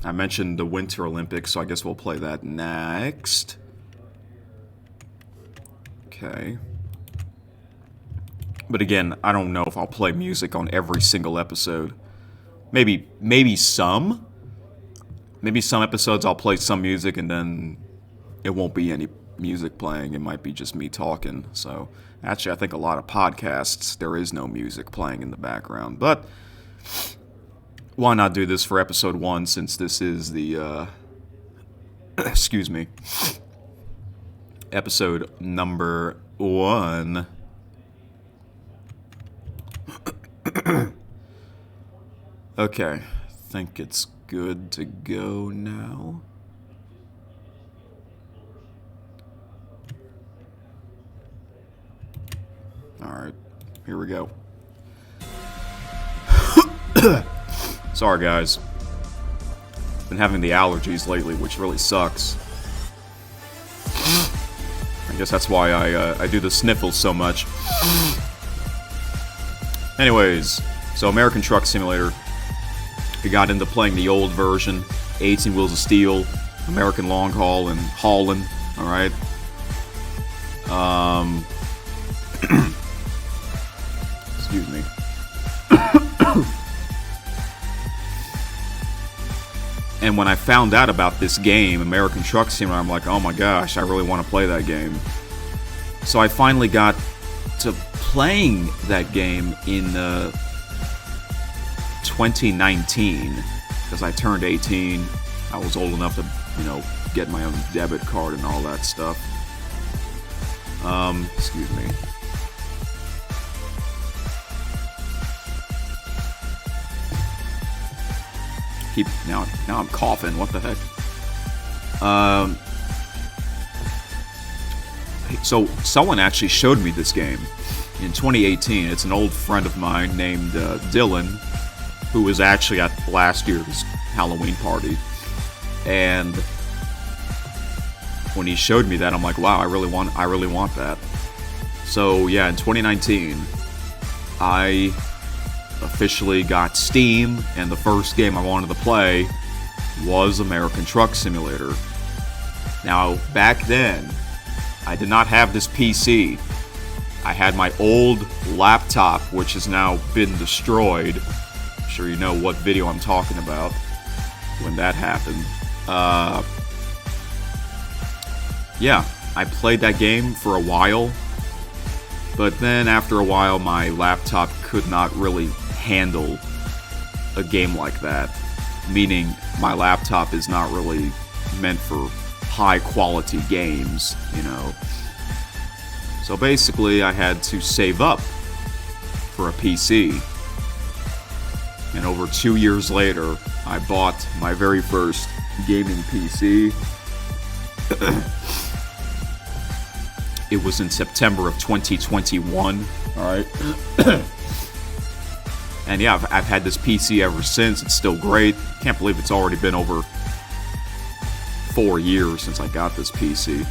I mentioned the Winter Olympics, so I guess we'll play that next. Okay. But again, I don't know if I'll play music on every single episode. Maybe some. Maybe some episodes I'll play some music and then it won't be any music playing. It might be just me talking. So, actually, I think a lot of podcasts, there is no music playing in the background. But why not do this for episode 1 since this is the, excuse me, episode number 1. Okay, I think it's good to go now. Alright, here we go. Sorry guys. Been having the allergies lately, which really sucks. I guess that's why I do the sniffles so much. Anyways, so American Truck Simulator. I got into playing the old version, 18 Wheels of Steel, American Long Haul, and Haulin', alright? Excuse me. And when I found out about this game, American Truck Simulator, I'm like, oh my gosh, I really want to play that game. So I finally got to playing that game in 2019, because I turned 18. I was old enough to, get my own debit card and all that stuff. Excuse me. Now I'm coughing. What the heck? So someone actually showed me this game in 2018. It's an old friend of mine named Dylan, who was actually at last year's Halloween party. And when he showed me that, I'm like, wow, I really want that. So yeah, in 2019, I officially got Steam, and the first game I wanted to play was American Truck Simulator. Now, back then, I did not have this PC. I had my old laptop, which has now been destroyed. I'm sure you know what video I'm talking about when that happened. Yeah, I played that game for a while, but then after a while, my laptop could not really handle a game like that, meaning my laptop is not really meant for high quality games, So basically I had to save up for a PC, and over 2 years later I bought my very first gaming PC. It was in September of 2021, alright? And yeah, I've had this PC ever since. It's still great. Can't believe it's already been over 4 years since I got this PC.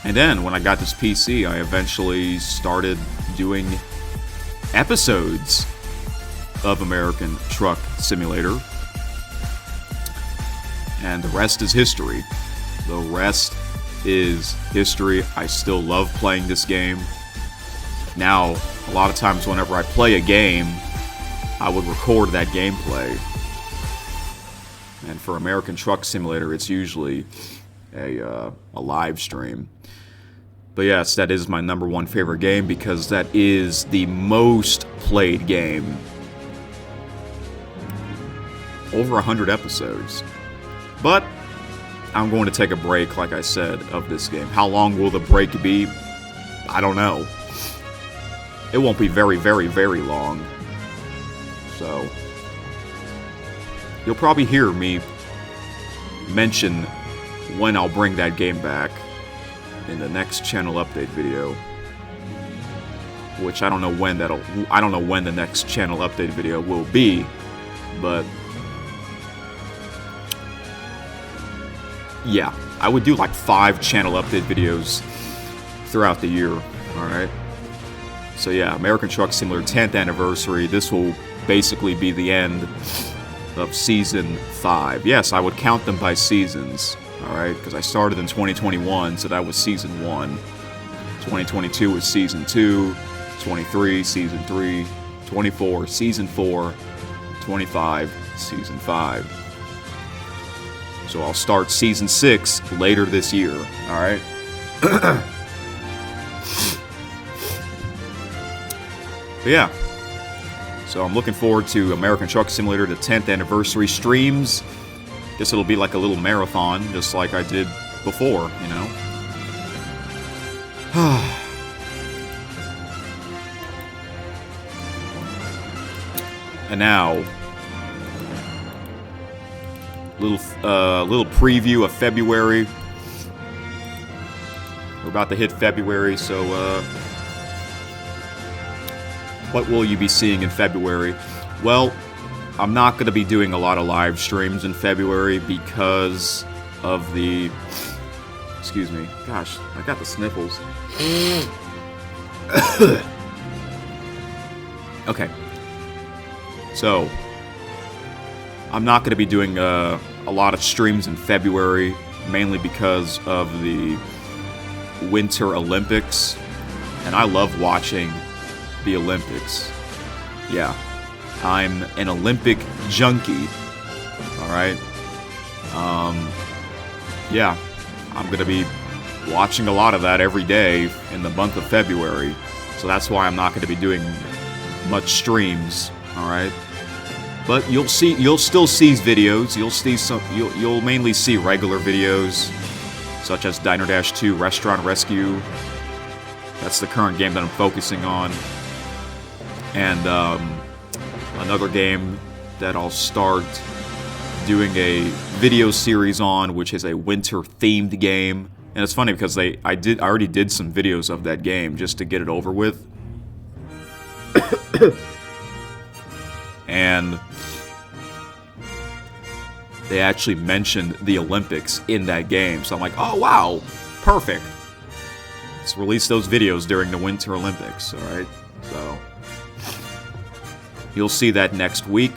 And then, when I got this PC, I eventually started doing episodes of American Truck Simulator. And the rest is history. The rest is history. I still love playing this game. Now, a lot of times whenever I play a game, I would record that gameplay. And for American Truck Simulator, it's usually a live stream. But yes, that is my number one favorite game because that is the most played game. Over 100 episodes. But I'm going to take a break, like I said, of this game. How long will the break be? I don't know. It won't be very, very, very long. So, you'll probably hear me mention when I'll bring that game back in the next channel update video. Which I don't know when the next channel update video will be, but yeah, I would do like 5 channel update videos throughout the year, alright? So yeah, American Truck Simulator 10th anniversary. This will basically be the end of Season 5. Yes, I would count them by seasons, alright? Because I started in 2021, so that was Season 1. 2022 was Season 2. 23, Season 3. 24, Season 4. 25, Season 5. So I'll start Season 6 later this year, alright? But yeah. So I'm looking forward to American Truck Simulator, the 10th anniversary streams. Guess it'll be like a little marathon, just like I did before, you know. And now, little preview of February. We're about to hit February, so what will you be seeing in February? Well, I'm not going to be doing a lot of live streams in February because of the... Excuse me. Gosh, I got the sniffles. Okay. So, I'm not going to be doing a lot of streams in February, mainly because of the Winter Olympics. And I love watching the Olympics. Yeah. I'm an Olympic junkie. Alright? Yeah. I'm going to be watching a lot of that every day in the month of February. So that's why I'm not going to be doing much streams. Alright? But you'll still see videos. You'll mainly see regular videos, such as Diner Dash 2 Restaurant Rescue. That's the current game that I'm focusing on. And another game that I'll start doing a video series on, which is a winter-themed game. And it's funny because I already did some videos of that game just to get it over with. And they actually mentioned the Olympics in that game. So I'm like, oh wow, perfect. Let's release those videos during the Winter Olympics, alright? So, you'll see that next week.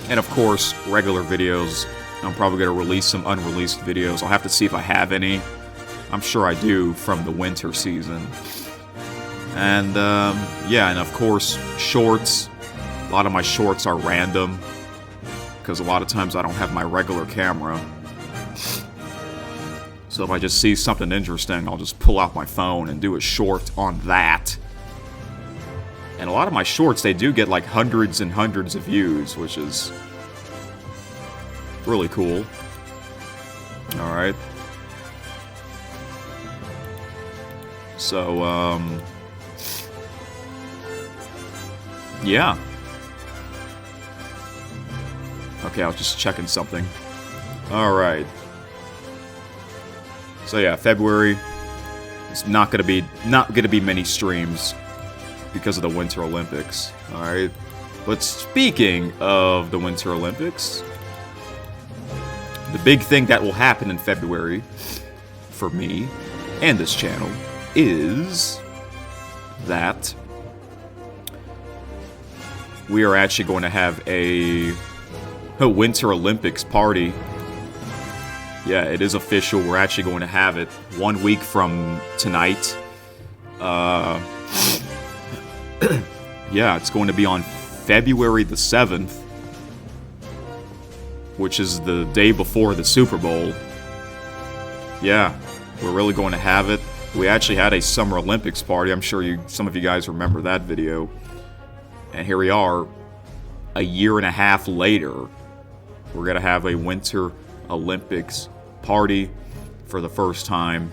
And of course, regular videos. I'm probably going to release some unreleased videos. I'll have to see if I have any. I'm sure I do from the winter season. And, yeah, and of course, shorts. A lot of my shorts are random, because a lot of times I don't have my regular camera. So if I just see something interesting, I'll just pull out my phone and do a short on that. And a lot of my shorts, they do get like hundreds and hundreds of views, which is really cool. Alright. So, yeah. Okay, I was just checking something. Alright. So yeah, February. It's not gonna be many streams because of the Winter Olympics. Alright. But speaking of the Winter Olympics, the big thing that will happen in February for me and this channel is that we are actually going to have a Winter Olympics party. Yeah, it is official. We're actually going to have it 1 week from tonight. Yeah, it's going to be on February the 7th, which is the day before the Super Bowl. Yeah, we're really going to have it. We actually had a Summer Olympics party. I'm sure some of you guys remember that video. And here we are, a year and a half later. We're going to have a Winter Olympics party for the first time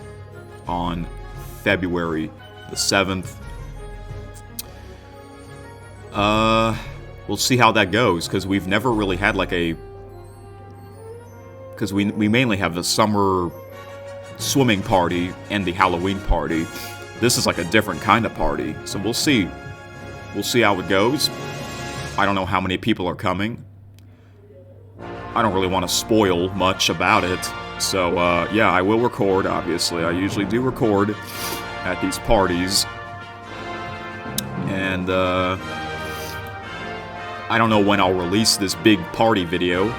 on February the 7th. We'll see how that goes, because we've never really had like a... Because we mainly have the summer swimming party and the Halloween party. This is like a different kind of party, so we'll see. We'll see how it goes. I don't know how many people are coming. I don't really want to spoil much about it. So, yeah, I will record, obviously. I usually do record at these parties. And, I don't know when I'll release this big party video.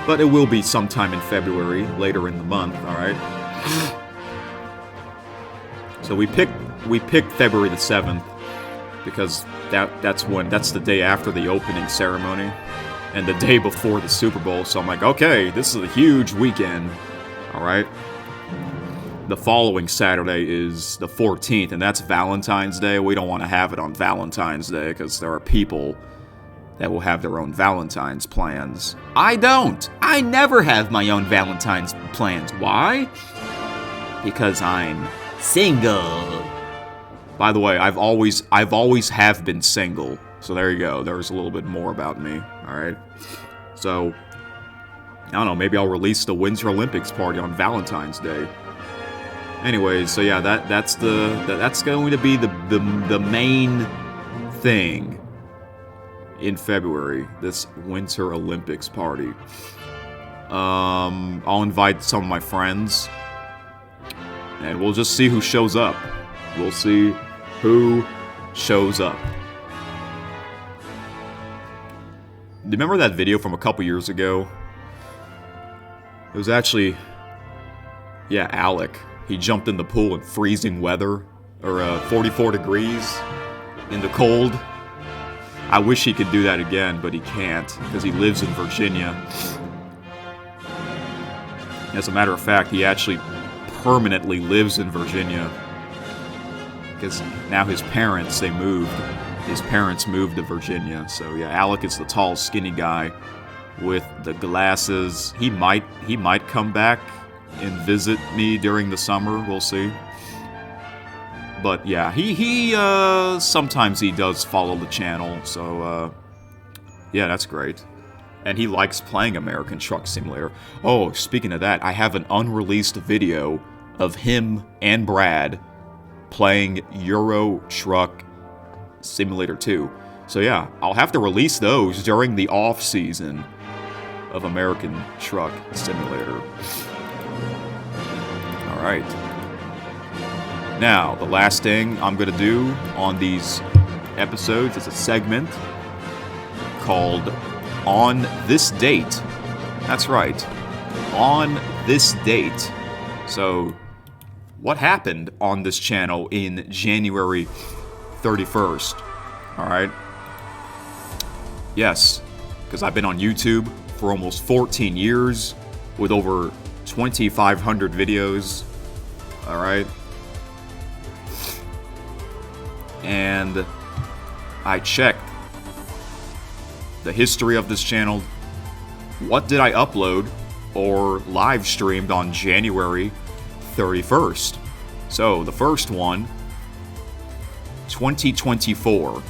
But it will be sometime in February, later in the month, alright? So we picked February the 7th. Because that's the day after the opening ceremony. And the day before the Super Bowl, so I'm like, okay, this is a huge weekend, alright? the following Saturday is the 14th, and that's Valentine's Day. We don't want to have it on Valentine's Day because there are people that will have their own Valentine's plans. I don't. I never have my own Valentine's plans. Why? Because I'm Single. By the way, I've always have been single. So there you go. There's a little bit more about me. All right. So I don't know. Maybe I'll release the Winter Olympics party on Valentine's Day. Anyways, so yeah, that's going to be the main thing in February. This Winter Olympics party. I'll invite some of my friends, and we'll just see who shows up. We'll see who shows up. Do you remember that video from a couple years ago? It was actually, yeah, Alec. He jumped in the pool in freezing weather, or 44 degrees in the cold. I wish he could do that again, but he can't, because he lives in Virginia. As a matter of fact, he actually permanently lives in Virginia, because now his parents, they moved. His parents moved to Virginia. So yeah, Alec is the tall, skinny guy with the glasses. He might come back and visit me during the summer. We'll see. But yeah, he sometimes he does follow the channel. So yeah, that's great. And he likes playing American Truck Simulator. Oh, speaking of that, I have an unreleased video of him and Brad playing Euro Truck Simulator 2. So yeah, I'll have to release those during the off-season of American Truck Simulator. Alright. Now, the last thing I'm going to do on these episodes is a segment called On This Date. That's right. On this date. So, what happened on this channel in January 31st? Alright. Yes, because I've been on YouTube for almost 14 years with over 2,500 videos. Alright. And I checked the history of this channel. What did I upload or live streamed on January 31st? So, the first one, 2024,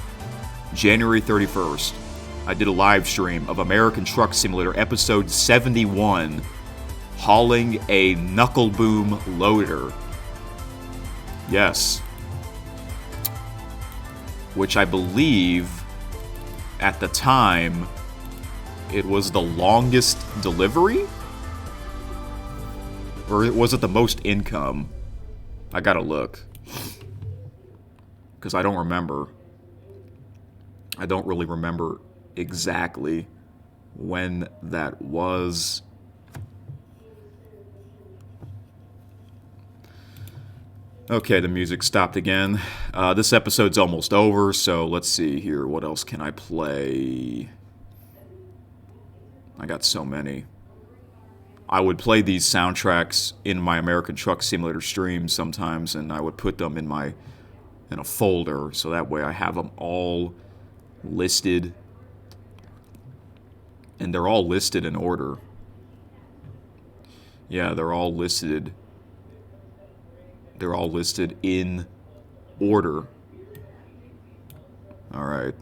January 31st, I did a live stream of American Truck Simulator episode 71, hauling a Knuckleboom Loader. Yes. Which I believe, at the time, it was the longest delivery? Or was it the most income? I gotta look. Because I don't remember. I don't really remember exactly when that was. Okay, the music stopped again. This episode's almost over, so let's see here. What else can I play? I got so many. I would play these soundtracks in my American Truck Simulator streams sometimes, and I would put them in a folder, so that way I have them all listed. And they're all listed in order. Yeah, they're all listed. They're all listed in order. Alright.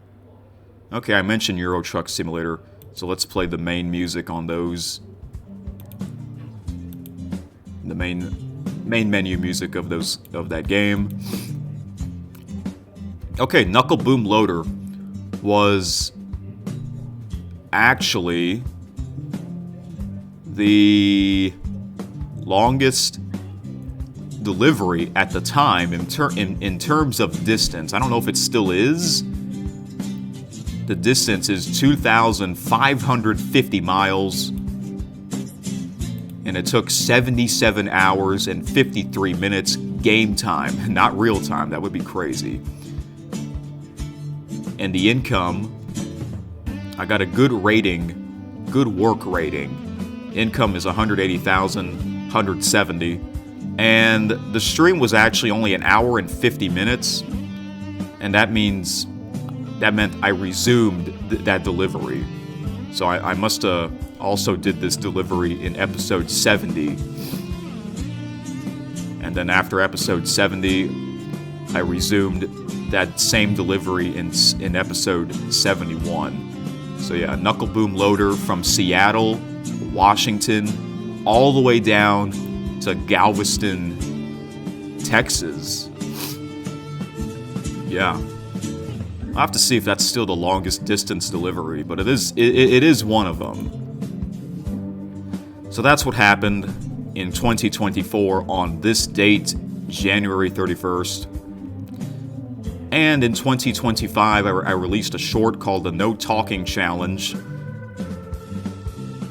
Okay, I mentioned Euro Truck Simulator, so let's play the main music on those. The main menu music of that game. Okay, Knuckleboom Loader was actually the longest delivery at the time in terms of distance. I don't know if it still is. The distance is 2,550 miles, and it took 77 hours and 53 minutes game time, not real time. That would be crazy. And the income, I got a good rating, good work rating. Income is 180,170. And the stream was actually only an hour and 50 minutes. And that meant I resumed that delivery. So I must have also did this delivery in episode 70. And then after episode 70, I resumed that same delivery in episode 71. So yeah, Knuckleboom Loader from Seattle, Washington, all the way down to Galveston, Texas. Yeah. I'll have to see if that's still the longest distance delivery, but it is one of them. So that's what happened in 2024 on this date, January 31st. And in 2025, I released a short called the No Talking Challenge.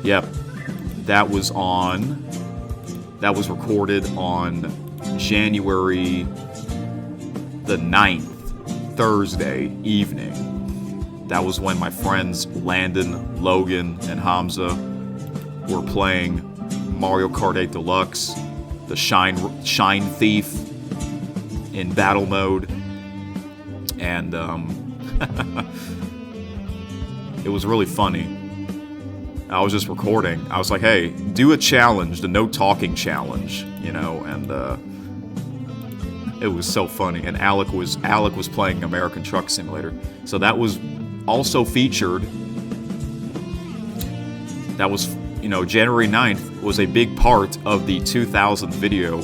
Yep, that was recorded on January the 9th, Thursday evening. That was when my friends Landon, Logan, and Hamza were playing Mario Kart 8 Deluxe, the Shine Thief in battle mode. And it was really funny. I was just recording. I was like, hey, do a challenge, the no talking challenge, and it was so funny. And Alec was playing American Truck Simulator. So that was also featured. That was, January 9th was a big part of the 2000 video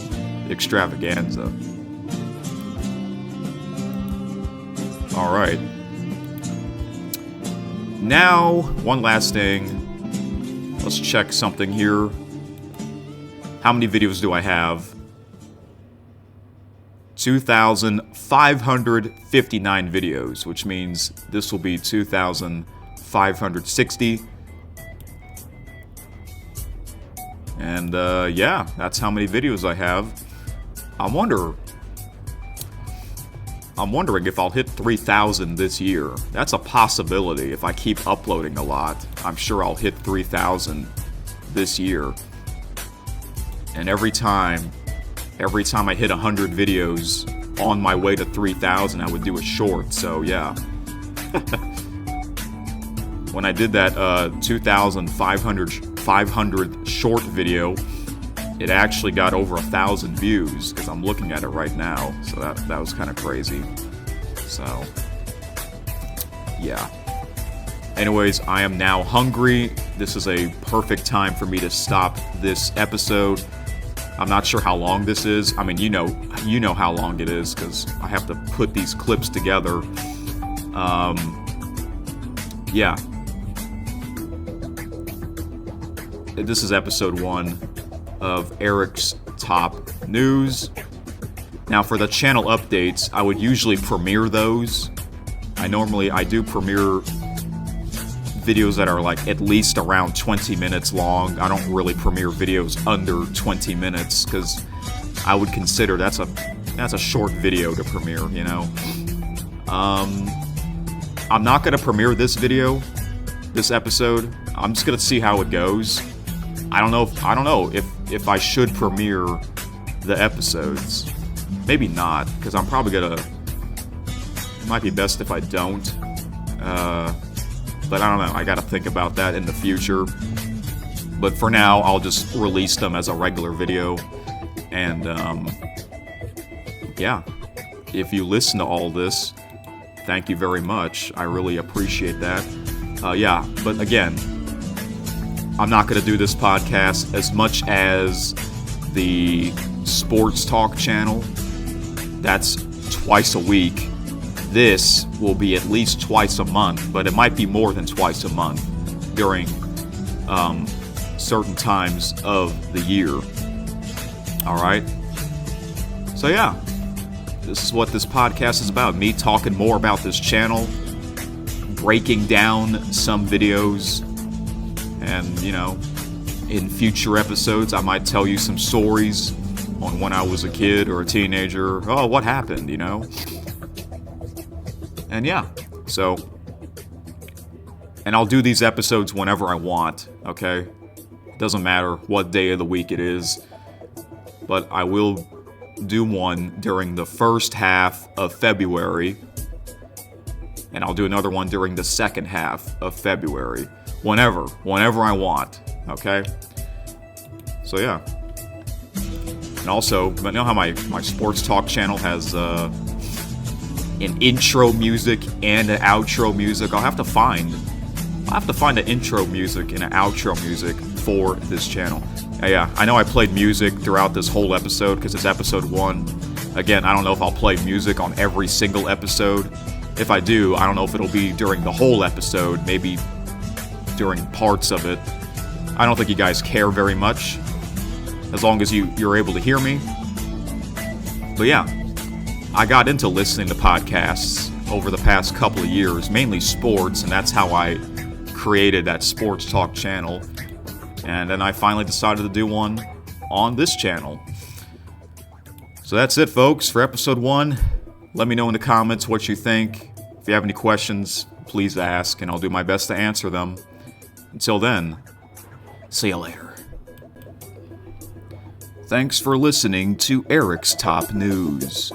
extravaganza. All right. Now, one last thing. Let's check something here. How many videos do I have? 2,559 videos, which means this will be 2,560. And yeah, that's how many videos I have. I'm wondering if I'll hit 3,000 this year. That's a possibility. If I keep uploading a lot, I'm sure I'll hit 3,000 this year. And every time I hit 100 videos on my way to 3,000, I would do a short. So yeah. When I did that 2,500 short video, it actually got over 1,000 views, because I'm looking at it right now. So that was kind of crazy. So, yeah. Anyways, I am now hungry. This is a perfect time for me to stop this episode. I'm not sure how long this is. I mean, you know how long it is, because I have to put these clips together. Yeah. This is episode 1 of Eric's Top News. Now, for the channel updates, I would usually premiere those. I do premiere videos that are like at least around 20 minutes long. I don't really premiere videos under 20 minutes, because I would consider that's a short video to premiere, I'm not gonna premiere this episode. I'm just gonna see how it goes. I don't know if I should premiere the episodes. Maybe not, because I'm probably gonna. It might be best if I don't. But I don't know. I gotta think about that in the future. But for now, I'll just release them as a regular video. And yeah, if you listen to all this, thank you very much. I really appreciate that. Yeah, but again, I'm not going to do this podcast as much as the Sports Talk channel. That's twice a week. This will be at least twice a month, but it might be more than twice a month during certain times of the year. All right? So yeah, this is what this podcast is about. Me talking more about this channel, breaking down some videos, and, in future episodes, I might tell you some stories on when I was a kid or a teenager. Oh, what happened, And yeah, so, and I'll do these episodes whenever I want, okay? Doesn't matter what day of the week it is. but I will do one during the first half of February, and I'll do another one during the second half of February. Whenever I want, okay? So yeah. And also, you know how my sports talk channel has an intro music and an outro music? I'll have to find an intro music and an outro music for this channel. Yeah, I know I played music throughout this whole episode because it's episode 1. Again, I don't know if I'll play music on every single episode. If I do, I don't know if it'll be during the whole episode, maybe during parts of it. I don't think you guys care very much, as long as you're able to hear me. But yeah, I got into listening to podcasts over the past couple of years, mainly sports, and that's how I created that sports talk channel. And then I finally decided to do one on this channel. So that's it, folks, for episode 1. Let me know in the comments what you think. If you have any questions, please ask, and I'll do my best to answer them. Until then, See you later. thanks for listening to Eric's Top News.